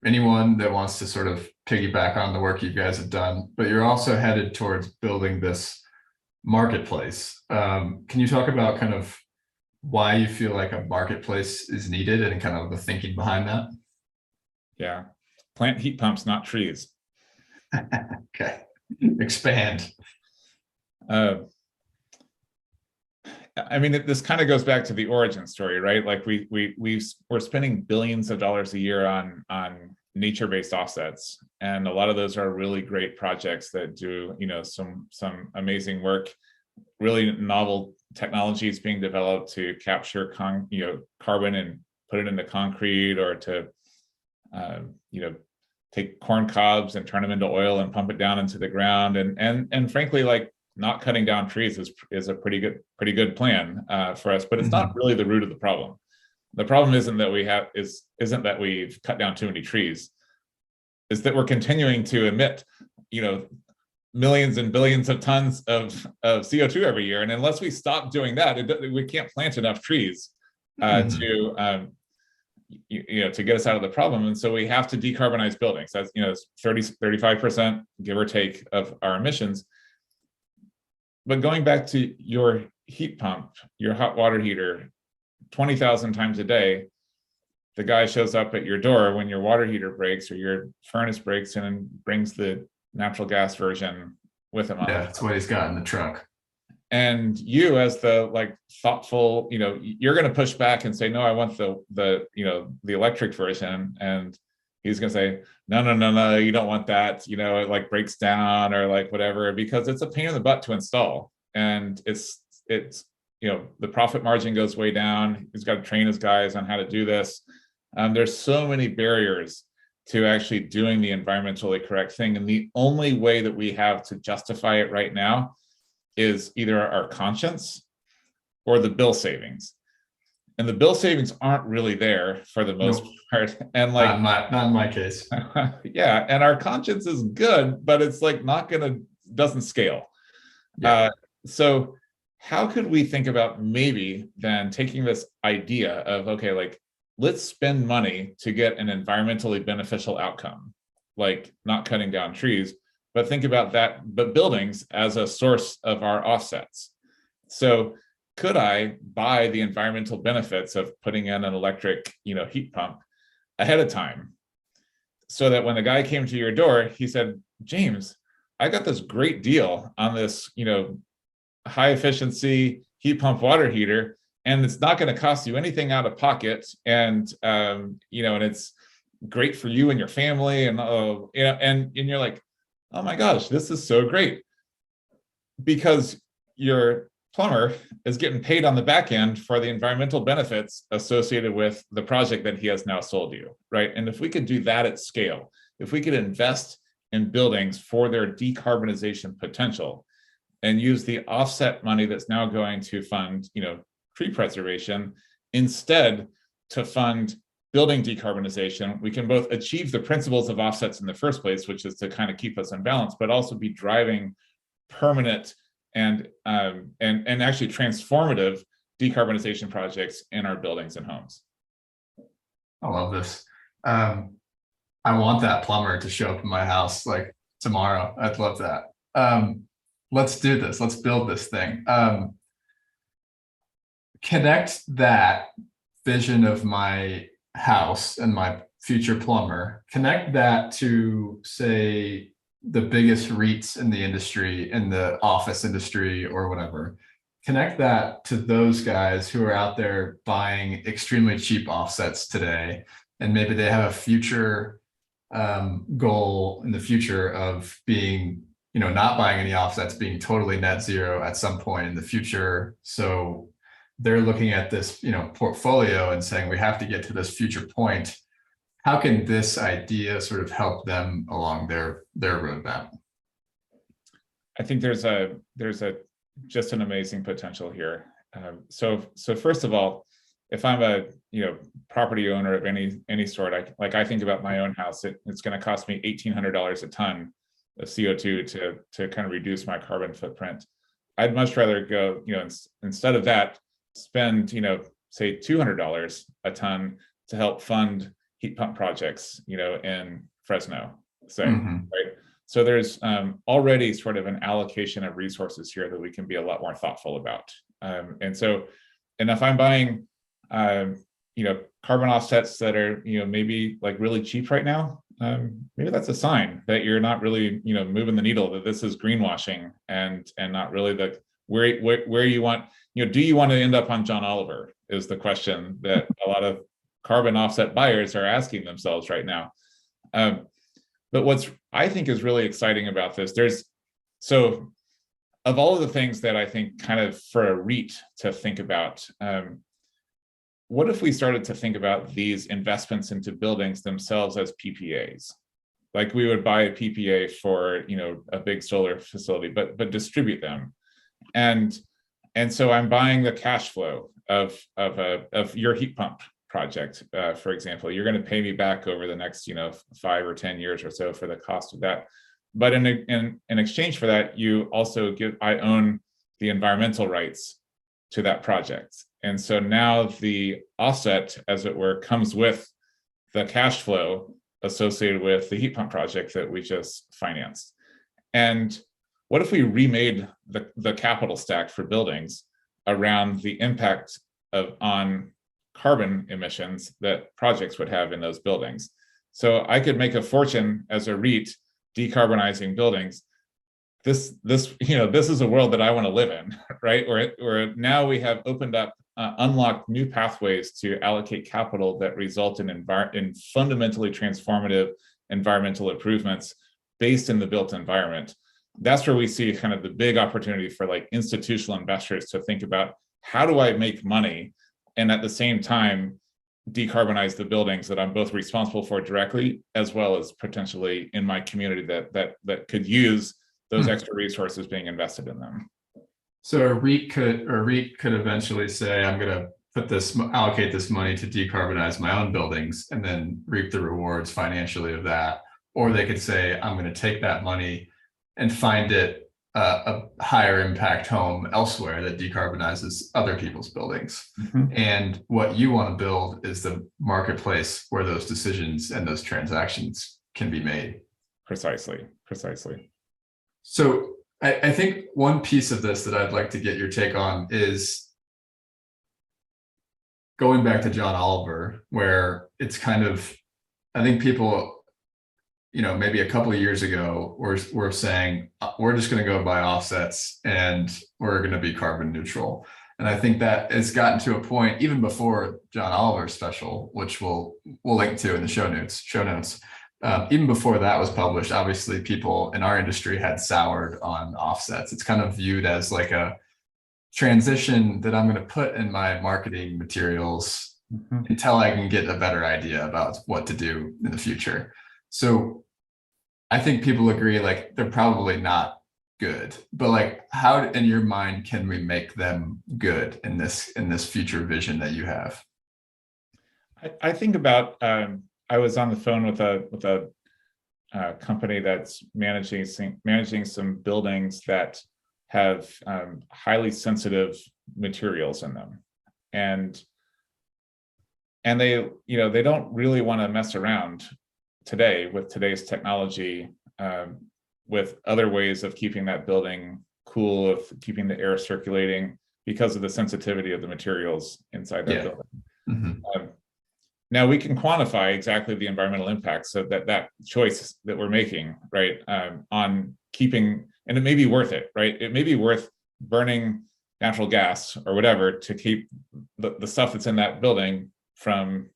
[SPEAKER 1] anyone that wants to sort of piggyback on the work you guys have done, but you're also headed towards building this marketplace. Can you talk about kind of why you feel like a marketplace is needed and kind of the thinking behind that?
[SPEAKER 2] Yeah. Plant heat pumps, not trees.
[SPEAKER 1] Okay. Expand.
[SPEAKER 2] Uh, I mean, this kind of goes back to the origin story, right? Like we're spending billions of dollars a year on nature-based offsets, and a lot of those are really great projects that do, you know, some amazing work. Really novel technologies being developed to capture carbon and put it into concrete, or to you know, take corn cobs and turn them into oil and pump it down into the ground. And frankly, like, not cutting down trees is a pretty good plan for us, but it's not really the root of the problem. The problem isn't that we've cut down too many trees, is that we're continuing to emit, you know, millions and billions of tons of CO2 every year. And unless we stop doing that, we can't plant enough trees to to get us out of the problem. And so we have to decarbonize buildings. That's, you know, 35%, give or take, of our emissions. But going back to your heat pump, your hot water heater, 20,000 times a day, the guy shows up at your door when your water heater breaks or your furnace breaks and brings the natural gas version with him.
[SPEAKER 1] Yeah, that's what he's got in the truck.
[SPEAKER 2] And you, as the like thoughtful, you know, you're going to push back and say, no, I want the you know, the electric version. And he's going to say, no, you don't want that. You know, it like breaks down or like whatever, because it's a pain in the butt to install. And it's, you know, the profit margin goes way down. He's got to train his guys on how to do this. There's so many barriers to actually doing the environmentally correct thing. And the only way that we have to justify it right now is either our conscience or the bill savings. And the bill savings aren't really there for the most part. And like,
[SPEAKER 1] not in my case.
[SPEAKER 2] Yeah. And our conscience is good, but it's like doesn't scale. Yeah. So how could we think about maybe then taking this idea of, okay, like, let's spend money to get an environmentally beneficial outcome, like not cutting down trees, but think about that, but buildings as a source of our offsets. So could I buy the environmental benefits of putting in an electric, you know, heat pump ahead of time, so that when the guy came to your door, he said, James, I got this great deal on this, you know, high efficiency heat pump water heater, and it's not going to cost you anything out of pocket. And, you know, and it's great for you and your family. And, you know, and you're like, oh my gosh, this is so great, because your plumber is getting paid on the back end for the environmental benefits associated with the project that he has now sold you, right? And if we could do that at scale, if we could invest in buildings for their decarbonization potential and use the offset money that's now going to fund, you know, tree preservation instead to fund building decarbonization, we can both achieve the principles of offsets in the first place, which is to kind of keep us in balance, but also be driving permanent and actually transformative decarbonization projects in our buildings and homes.
[SPEAKER 1] I love this. I want that plumber to show up in my house like tomorrow. I'd love that. Let's do this. Let's build this thing. Connect that vision of my house and my future plumber, connect that to, say, the biggest REITs in the industry, in the office industry or whatever. Connect that to those guys who are out there buying extremely cheap offsets today. And maybe they have a future goal in the future of being, you know, not buying any offsets, being totally net zero at some point in the future. So they're looking at this, you know, portfolio and saying, we have to get to this future point. How can this idea sort of help them along their roadmap?
[SPEAKER 2] I think there's just an amazing potential here. So first of all, if I'm a, you know, property owner of any sort, I think about my own house, it's going to cost me $1,800 a ton of CO2 to kind of reduce my carbon footprint. I'd much rather go, you know, instead of that, spend, you know, say $200 a ton to help fund heat pump projects, you know, in Fresno, say, right? So there's already sort of an allocation of resources here that we can be a lot more thoughtful about. And if I'm buying, carbon offsets that are, maybe like really cheap right now, maybe that's a sign that you're not really, moving the needle, that this is greenwashing and not really the where you want, do you want to end up on John Oliver is the question that a lot of carbon offset buyers are asking themselves right now. But what's I think is really exciting about this, of all of the things that I think kind of for a REIT to think about, what if we started to think about these investments into buildings themselves as PPAs? Like we would buy a PPA for, a big solar facility, but distribute them. And so I'm buying the cash flow of your heat pump project, for example. You're going to pay me back over the next, 5 or 10 years or so for the cost of that. But in exchange for that, you also I own the environmental rights to that project. And so now the offset, as it were, comes with the cash flow associated with the heat pump project that we just financed. And what if we remade the capital stack for buildings around the impact on carbon emissions that projects would have in those buildings? So I could make a fortune as a REIT decarbonizing buildings. This is a world that I want to live in, right? Where now we have opened up, unlocked new pathways to allocate capital that result in fundamentally transformative environmental improvements based in the built environment. That's where we see kind of the big opportunity for like institutional investors to think about, how do I make money and at the same time decarbonize the buildings that I'm both responsible for directly, as well as potentially in my community that could use those extra resources being invested in them.
[SPEAKER 1] So a REIT could eventually say, I'm going to allocate this money to decarbonize my own buildings and then reap the rewards financially of that. Or they could say, I'm going to take that money and find it a higher impact home elsewhere that decarbonizes other people's buildings. Mm-hmm. And what you want to build is the marketplace where those decisions and those transactions can be made.
[SPEAKER 2] Precisely.
[SPEAKER 1] So I think one piece of this that I'd like to get your take on is going back to John Oliver, where it's kind of, I think people, maybe a couple of years ago, we're saying, we're just going to go buy offsets and we're going to be carbon neutral. And I think that it's gotten to a point, even before John Oliver's special, which we'll link to in the show notes. Even before that was published, obviously people in our industry had soured on offsets. It's kind of viewed as like a transition that I'm going to put in my marketing materials until I can get a better idea about what to do in the future. So I think people agree, like, they're probably not good, but like, how in your mind can we make them good in this future vision that you have?
[SPEAKER 2] I think about, I was on the phone with a company that's managing some buildings that have highly sensitive materials in them, and they don't really want to mess around today with today's technology, with other ways of keeping that building cool, of keeping the air circulating, because of the sensitivity of the materials inside that building. Mm-hmm. Now we can quantify exactly the environmental impacts of that choice that we're making, right? On keeping, and it may be worth it, right? It may be worth burning natural gas or whatever to keep the stuff that's in that building from,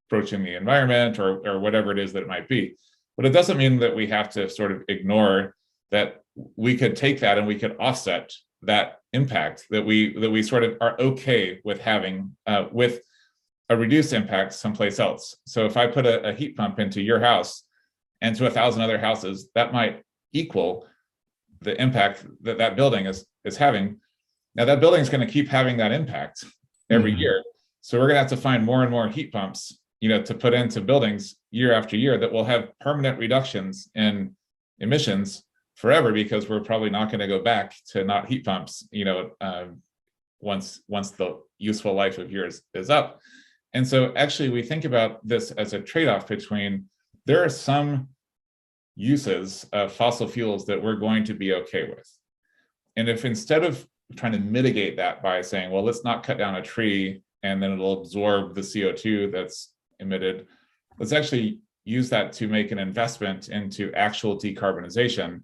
[SPEAKER 2] approaching the environment or whatever it is that it might be. But it doesn't mean that we have to sort of ignore that we could take that and we could offset that impact that we sort of are okay with having with a reduced impact someplace else. So if I put a heat pump into your house and to 1,000 other houses, that might equal the impact that building is having. Now that building is going to keep having that impact every year. So we're going to have to find more and more heat pumps, to put into buildings year after year that will have permanent reductions in emissions forever, because we're probably not going to go back to not heat pumps, once the useful life of yours is up. And so actually we think about this as a trade-off between, there are some uses of fossil fuels that we're going to be okay with. And if instead of trying to mitigate that by saying, well, let's not cut down a tree and then it'll absorb the CO2 that's emitted, let's actually use that to make an investment into actual decarbonization,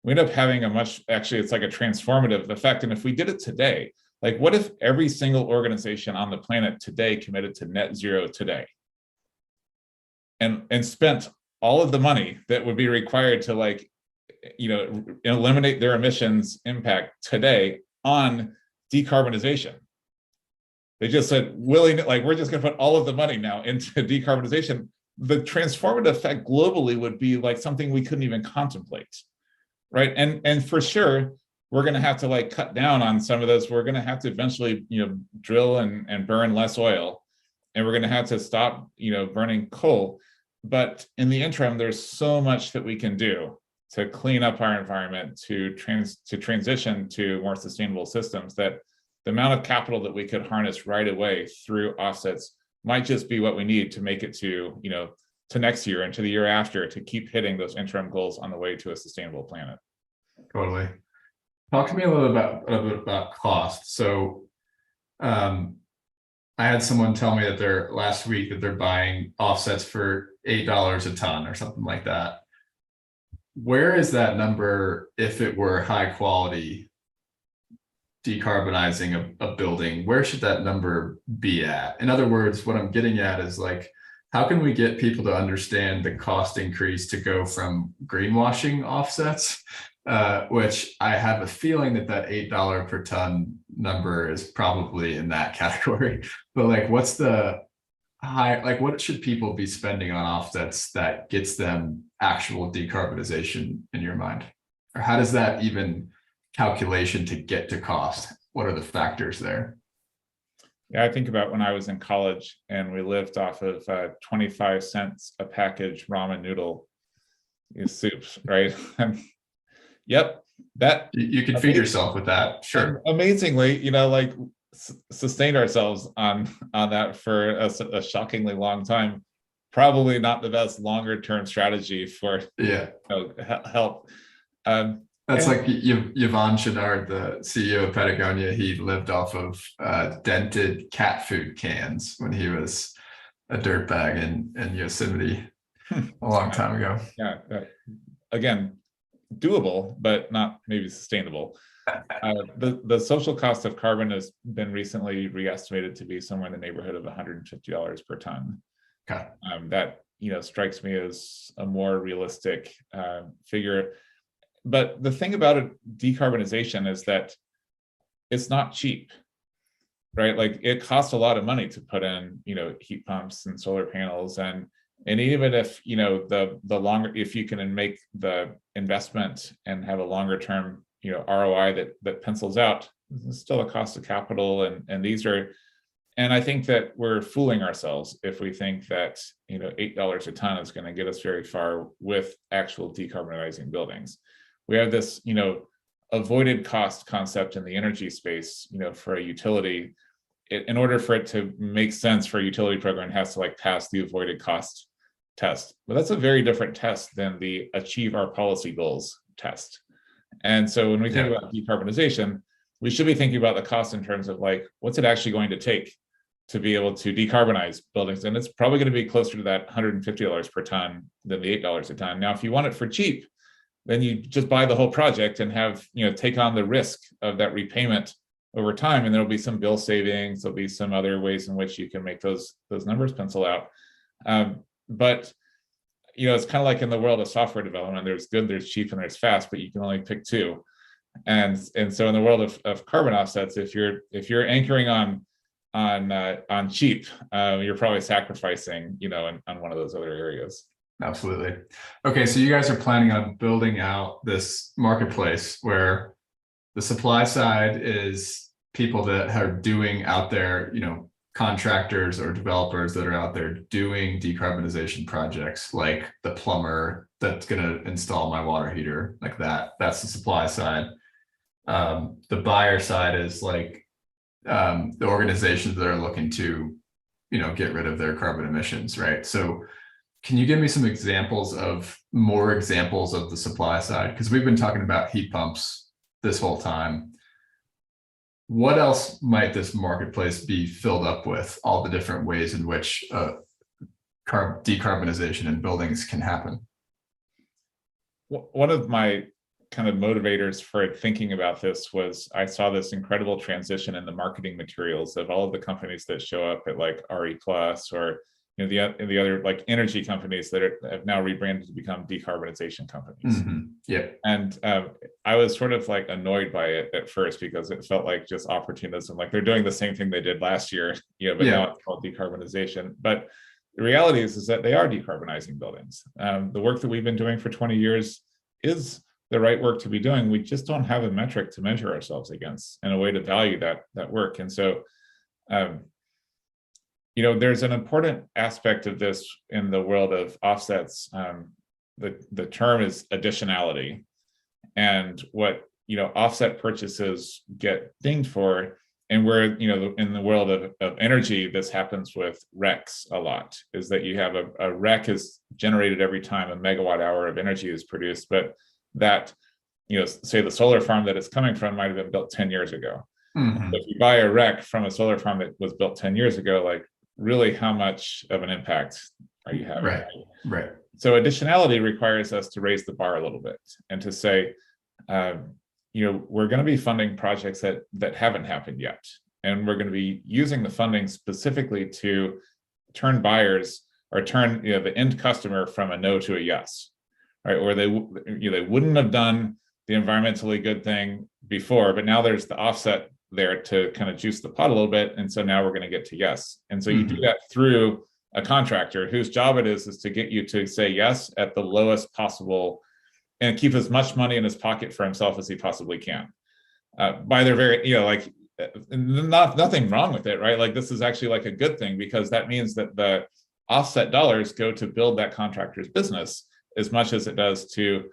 [SPEAKER 2] we end up having actually, it's like a transformative effect. And if we did it today, like what if every single organization on the planet today committed to net zero today and spent all of the money that would be required to like, eliminate their emissions impact today on decarbonization? They just said, like, we're just going to put all of the money now into decarbonization. The transformative effect globally would be like something we couldn't even contemplate, right? And for sure, we're going to have to like cut down on some of those. We're going to have to eventually, drill and burn less oil, and we're going to have to stop, burning coal. But in the interim, there's so much that we can do to clean up our environment, to transition to more sustainable systems, that the amount of capital that we could harness right away through offsets might just be what we need to make it to, to next year and to the year after, to keep hitting those interim goals on the way to a sustainable planet.
[SPEAKER 1] Totally. Talk to me a little bit about cost. So I had someone tell me that last week that they're buying offsets for $8 a ton or something like that. Where is that number if it were high quality decarbonizing a building? Where should that number be at? In other words, what I'm getting at is like, how can we get people to understand the cost increase to go from greenwashing offsets, which I have a feeling that $8 per ton number is probably in that category. But like, what's the high, like what should people be spending on offsets that gets them actual decarbonization in your mind? Or how does that even calculation to get to cost? What are the factors there?
[SPEAKER 2] Yeah, I think about when I was in college and we lived off of 25 cents a package ramen noodle soups, right? Yep, that
[SPEAKER 1] you can feed yourself with that, sure.
[SPEAKER 2] Amazingly, like sustained ourselves on that for a shockingly long time. Probably not the best longer term strategy for help.
[SPEAKER 1] That's like Yvon Chouinard, the CEO of Patagonia. He lived off of dented cat food cans when he was a dirtbag in Yosemite a long time ago.
[SPEAKER 2] Yeah, again, doable, but not maybe sustainable. The social cost of carbon has been recently re-estimated to be somewhere in the neighborhood of $150 per ton.
[SPEAKER 1] Okay.
[SPEAKER 2] That strikes me as a more realistic figure. But the thing about decarbonization is that it's not cheap, right? Like it costs a lot of money to put in, heat pumps and solar panels, and even if if you can make the investment and have a longer term ROI that pencils out, there's still a cost of capital, and I think that we're fooling ourselves if we think that $8 a ton is going to get us very far with actual decarbonizing buildings. We have this avoided cost concept in the energy space. For a utility, in order for it to make sense for a utility program, it has to like pass the avoided cost test. But that's a very different test than the achieve our policy goals test. And so when we think about decarbonization, we should be thinking about the cost in terms of like, what's it actually going to take to be able to decarbonize buildings? And it's probably going to be closer to that $150 per ton than the $8 a ton. Now, if you want it for cheap, then you just buy the whole project and have, take on the risk of that repayment over time. And there'll be some bill savings. There'll be some other ways in which you can make those numbers pencil out. But it's kind of like in the world of software development, there's good, there's cheap, and there's fast, but you can only pick two. And so in the world of carbon offsets, if you're anchoring on cheap, you're probably sacrificing, on one of those other areas.
[SPEAKER 1] Absolutely. Okay, so you guys are planning on building out this marketplace where the supply side is people that are doing out there, contractors or developers that are out there doing decarbonization projects, like the plumber that's going to install my water heater, like that. That's the supply side. The buyer side is like the organizations that are looking to, get rid of their carbon emissions, right? So can you give me some more examples of the supply side? Because we've been talking about heat pumps this whole time. What else might this marketplace be filled up with, all the different ways in which decarbonization in buildings can happen?
[SPEAKER 2] One of my kind of motivators for thinking about this was I saw this incredible transition in the marketing materials of all of the companies that show up at like RE Plus, or the other like energy companies that have now rebranded to become decarbonization companies.
[SPEAKER 1] Mm-hmm. Yeah.
[SPEAKER 2] And I was sort of like annoyed by it at first because it felt like just opportunism, like they're doing the same thing they did last year, but now it's called decarbonization. But the reality is that they are decarbonizing buildings. The work that we've been doing for 20 years is the right work to be doing. We just don't have a metric to measure ourselves against and a way to value that work. And so, there's an important aspect of this in the world of offsets. The term is additionality, and what offset purchases get dinged for. And where in the world of energy, this happens with RECs a lot, is that you have a REC is generated every time a megawatt hour of energy is produced, but that say the solar farm that it's coming from might have been built 10 years ago.
[SPEAKER 1] Mm-hmm.
[SPEAKER 2] If you buy a REC from a solar farm that was built 10 years ago, like really how much of an impact are you having?
[SPEAKER 1] Right.
[SPEAKER 2] So additionality requires us to raise the bar a little bit and to say, we're going to be funding projects that haven't happened yet. And we're going to be using the funding specifically to turn buyers or turn the end customer from a no to a yes, right? Or they wouldn't have done the environmentally good thing before, but now there's the offset there to kind of juice the pot a little bit. And so now we're going to get to yes. And so you do that through a contractor whose job it is to get you to say yes at the lowest possible and keep as much money in his pocket for himself as he possibly can. By their very, nothing wrong with it, right? Like this is actually like a good thing, because that means that the offset dollars go to build that contractor's business as much as it does to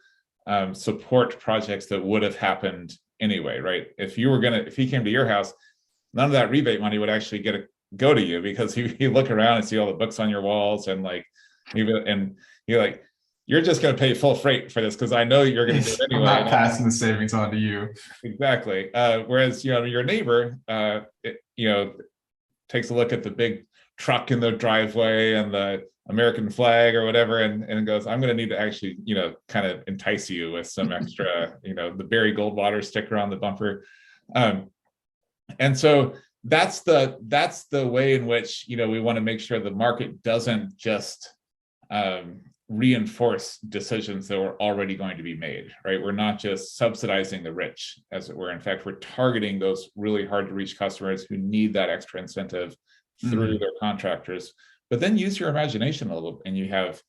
[SPEAKER 2] support projects that would have happened anyway, right? If he came to your house, none of that rebate money would actually go to you, because you look around and see all the books on your walls and you're like, you're just going to pay full freight for this because I know you're going to do it anyway.
[SPEAKER 1] I'm not passing the savings on to you.
[SPEAKER 2] Exactly. Whereas, your neighbor, takes a look at the big truck in the driveway and the American flag or whatever, and goes, I'm going to need to actually, kind of entice you with some extra, the Barry Goldwater sticker on the bumper. And so that's the way in which, we want to make sure the market doesn't just reinforce decisions that were already going to be made, right? We're not just subsidizing the rich, as it were. In fact, we're targeting those really hard to reach customers who need that extra incentive through their contractors. But then use your imagination a little, and you have,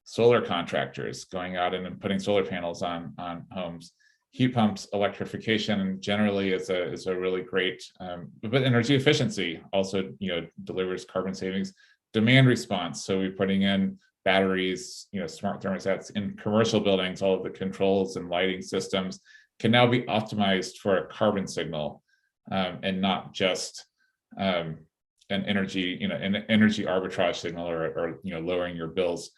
[SPEAKER 2] solar contractors going out and putting solar panels on homes. Heat pumps, electrification generally is a really great, but energy efficiency also, delivers carbon savings. Demand response, so we're putting in batteries, smart thermostats in commercial buildings. All of the controls and lighting systems can now be optimized for a carbon signal, and not just an energy arbitrage signal or lowering your bills.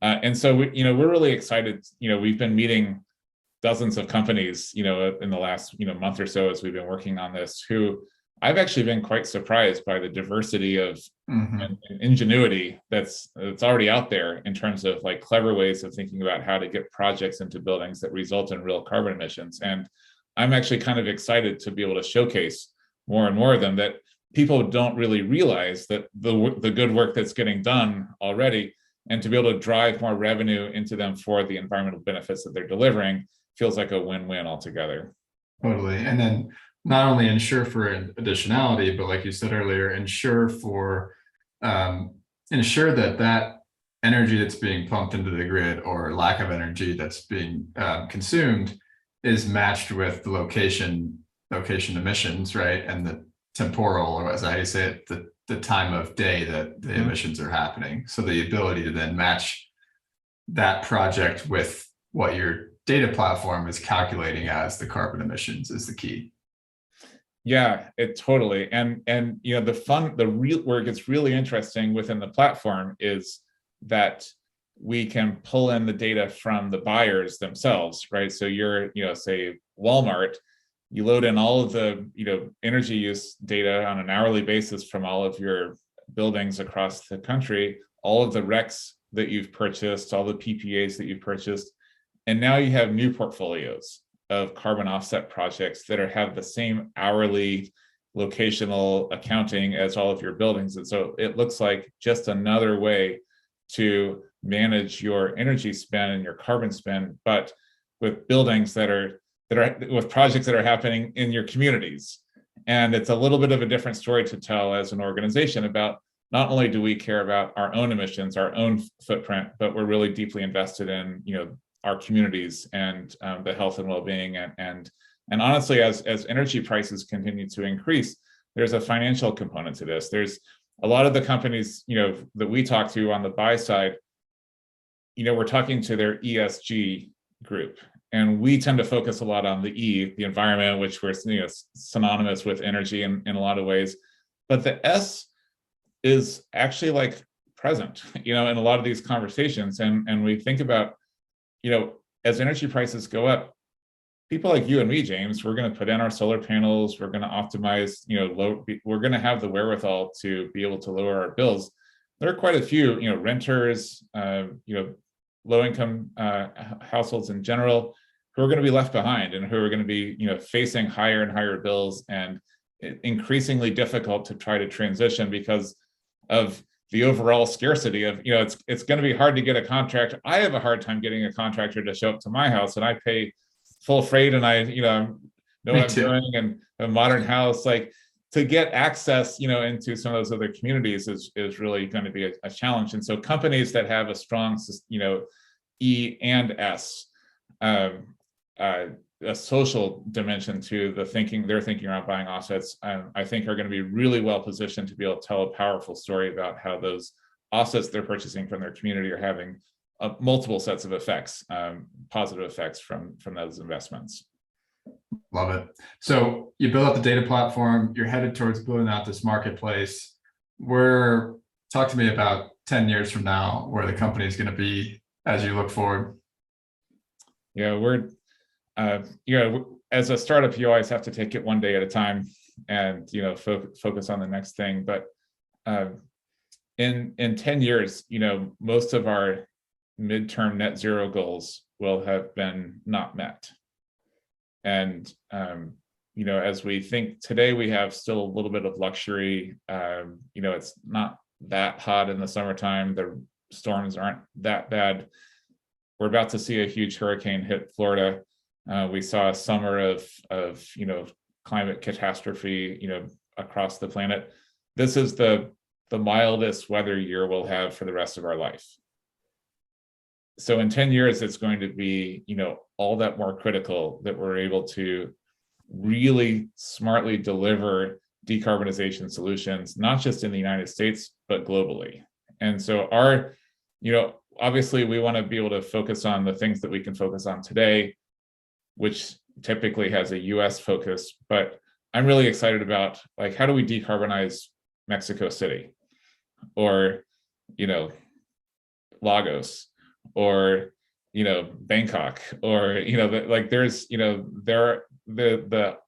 [SPEAKER 2] And so we're really excited. We've been meeting dozens of companies, in the last month or so as we've been working on this, who I've actually been quite surprised by the diversity of and ingenuity that's already out there in terms of like clever ways of thinking about how to get projects into buildings that result in real carbon emissions. And I'm actually kind of excited to be able to showcase more and more of them, that people don't really realize that the good work that's getting done already, and to be able to drive more revenue into them for the environmental benefits that they're delivering feels like a win-win altogether.
[SPEAKER 1] Totally. And then not only ensure for additionality, but like you said earlier, ensure that energy that's being pumped into the grid, or lack of energy that's being consumed, is matched with the location emissions, right? And the temporal, or as I say it, the time of day that the emissions are happening. So the ability to then match that project with what your data platform is calculating as the carbon emissions is the key.
[SPEAKER 2] Yeah, it totally. And where it gets really interesting within the platform is that we can pull in the data from the buyers themselves, right? So you're, say Walmart, you load in all of the, energy use data on an hourly basis from all of your buildings across the country, all of the RECs that you've purchased, all the PPAs that you've purchased, and now you have new portfolios of carbon offset projects that have the same hourly locational accounting as all of your buildings. And so it looks like just another way to manage your energy spend and your carbon spend, but with buildings that are with projects that are happening in your communities. And it's a little bit of a different story to tell as an organization about not only do we care about our own emissions, our own footprint, but we're really deeply invested in, our communities and the health and well-being. And honestly, as energy prices continue to increase, there's a financial component to this. There's a lot of the companies, that we talk to on the buy side, we're talking to their ESG group. And we tend to focus a lot on the E, the environment, which we're synonymous with energy in a lot of ways. But the S is actually like present, in a lot of these conversations. And we think about, as energy prices go up, people like you and me, James, we're going to put in our solar panels, we're going to optimize, we're going to have the wherewithal to be able to lower our bills. There are quite a few, renters, low-income households in general, who are going to be left behind and who are going to be, facing higher and higher bills, and increasingly difficult to try to transition because of the overall scarcity of, it's going to be hard to get a contractor. I have a hard time getting a contractor to show up to my house, and I pay full freight, and I, know what I'm doing, and a modern house, like to get access, into some of those other communities is really going to be a challenge. And so companies that have a strong, E and S, a social dimension to the thinking, they're thinking around buying offsets, I think are going to be really well positioned to be able to tell a powerful story about how those offsets they're purchasing from their community are having multiple sets of effects, positive effects from those investments.
[SPEAKER 1] Love it. So you build out the data platform, you're headed towards building out this marketplace. Talk to me about 10 years from now, where the company is going to be as you look forward.
[SPEAKER 2] Yeah, we're, as a startup, you always have to take it one day at a time and, focus on the next thing. But in 10 years, most of our midterm net zero goals will have been not met. And, as we think today, we have still a little bit of luxury. It's not that hot in the summertime. The storms aren't that bad. We're about to see a huge hurricane hit Florida. We saw a summer of climate catastrophe, across the planet. This is the mildest weather year we'll have for the rest of our life. So in 10 years, it's going to be, all that more critical that we're able to really smartly deliver decarbonization solutions, not just in the United States, but globally. And so obviously we want to be able to focus on the things that we can focus on today, which typically has a US focus, but I'm really excited about, like, how do we decarbonize Mexico City, or, Lagos, or, Bangkok, or, there's,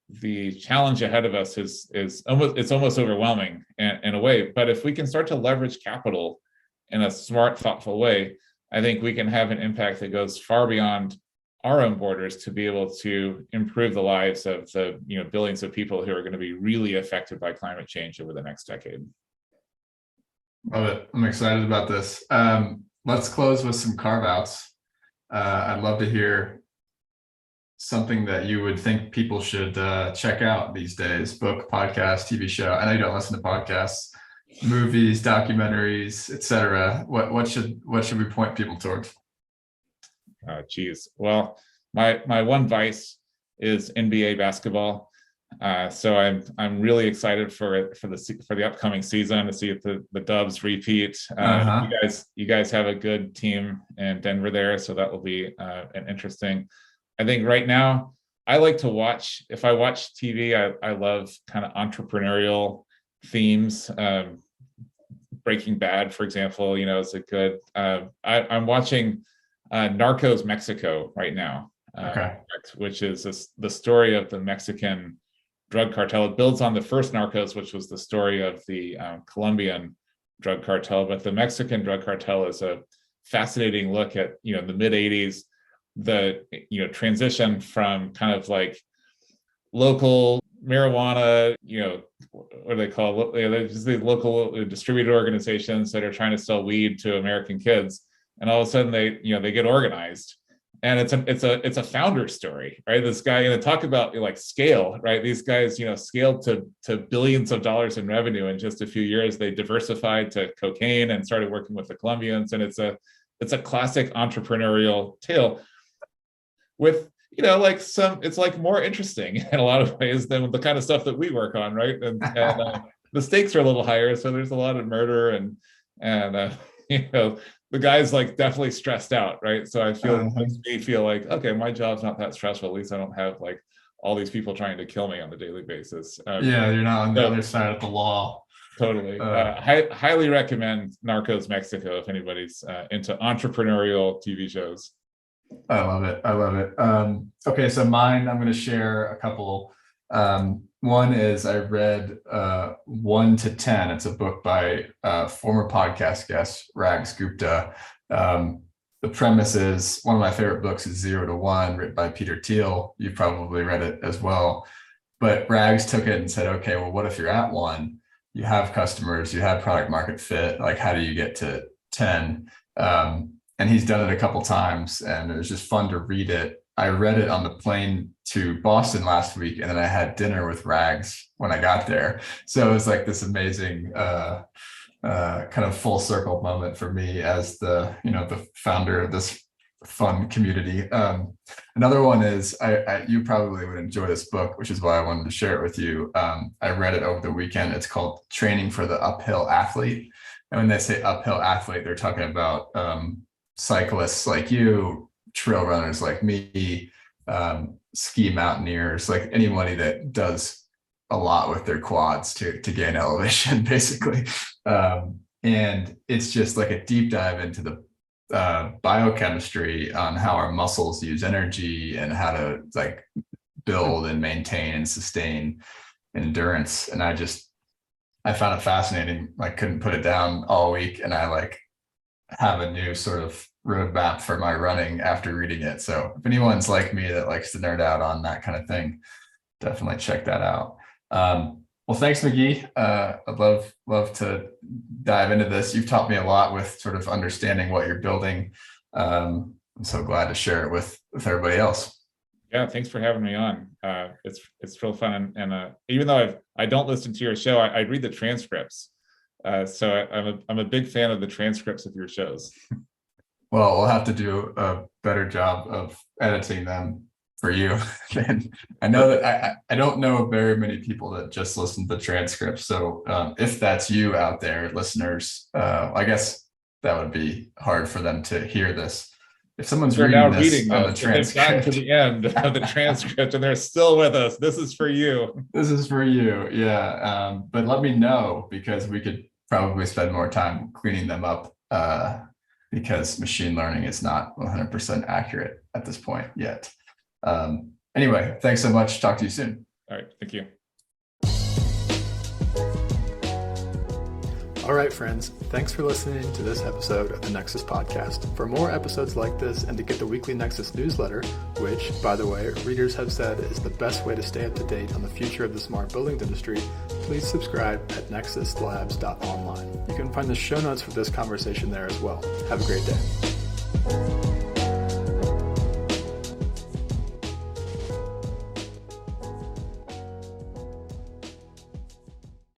[SPEAKER 2] the challenge ahead of us is almost overwhelming in a way. But if we can start to leverage capital in a smart, thoughtful way, I think we can have an impact that goes far beyond our own borders to be able to improve the lives of the billions of people who are going to be really affected by climate change over the next decade.
[SPEAKER 1] Love it. I'm excited about this. Let's close with some carve-outs. I'd love to hear something that you would think people should check out these days: book, podcast, TV show. I know you don't listen to podcasts, movies, documentaries, etc. What should we point people towards?
[SPEAKER 2] Geez. Well, my one vice is NBA basketball. So I'm really excited for the upcoming season to see if the Dubs repeat. You guys have a good team in Denver there, so that will be an interesting. I think right now I like to watch. If I watch TV, I love kind of entrepreneurial themes. Breaking Bad, for example, is a good. I'm watching Narcos Mexico right now, which is the story of the Mexican drug cartel. It builds on the first Narcos, which was the story of the Colombian drug cartel, but the Mexican drug cartel is a fascinating look at the mid 80s, the transition from kind of like local marijuana, what do they call it? There's just these local distributor organizations that are trying to sell weed to American kids, and all of a sudden they get organized, and it's a founder story, right? This guy, talk about like scale, right? These guys, scaled to billions of dollars in revenue in just a few years. They diversified to cocaine and started working with the Colombians, and it's a classic entrepreneurial tale with it's like more interesting in a lot of ways than the kind of stuff that we work on, right? And the stakes are a little higher, so there's a lot of murder and the guy's like definitely stressed out, right? So it makes me feel like, okay, my job's not that stressful. At least I don't have like all these people trying to kill me on a daily basis.
[SPEAKER 1] You're not on the other side of the law.
[SPEAKER 2] Totally. Highly recommend Narcos Mexico if anybody's into entrepreneurial TV shows.
[SPEAKER 1] I love it. Okay, so mine, I'm going to share a couple. One is I read 1 to 10. It's a book by former podcast guest Rags Gupta. The premise is, one of my favorite books is 0 to 1, written by Peter Thiel. You've probably read it as well. But Rags took it and said, okay, well, what if you're at 1? You have customers, you have product market fit. Like, how do you get to 10? And he's done it a couple times, and it was just fun to read it. I read it on the plane to Boston last week, and then I had dinner with Rags when I got there. So it was like this amazing kind of full circle moment for me as the founder of this fun community. Another one is you probably would enjoy this book, which is why I wanted to share it with you. I read it over the weekend. It's called Training for the Uphill Athlete. And when they say uphill athlete, they're talking about cyclists like you, trail runners like me, ski mountaineers, like anybody that does a lot with their quads to gain elevation, basically. And it's just like a deep dive into the biochemistry on how our muscles use energy and how to like build and maintain and sustain endurance. And I found it fascinating. I couldn't put it down all week, and I like have a new sort of roadmap for my running after reading it. So if anyone's like me that likes to nerd out on that kind of thing, definitely check that out. Well, thanks, McGee. I'd love to dive into this. You've taught me a lot with sort of understanding what you're building. I'm so glad to share it with everybody else.
[SPEAKER 2] Yeah, thanks for having me on. It's real fun, and even though I don't listen to your show, I read the transcripts. So I'm a big fan of the transcripts of your shows.
[SPEAKER 1] Well, we'll have to do a better job of editing them for you. And I know that I don't know very many people that just listen to the transcripts. So if that's you out there, listeners, I guess that would be hard for them to hear this. If someone's reading this on the transcript,
[SPEAKER 2] they've gotten to the end of the transcript and they're still with us, this is for you.
[SPEAKER 1] This is for you, yeah. But let me know, because we could probably spend more time cleaning them up, because machine learning is not 100% accurate at this point yet. Anyway, thanks so much. Talk to you soon.
[SPEAKER 2] All right, thank you.
[SPEAKER 3] All right, friends, thanks for listening to this episode of the Nexus Podcast. For more episodes like this and to get the weekly Nexus newsletter, which, by the way, readers have said is the best way to stay up to date on the future of the smart buildings industry, please subscribe at nexuslabs.online. You can find the show notes for this conversation there as well. Have a great day.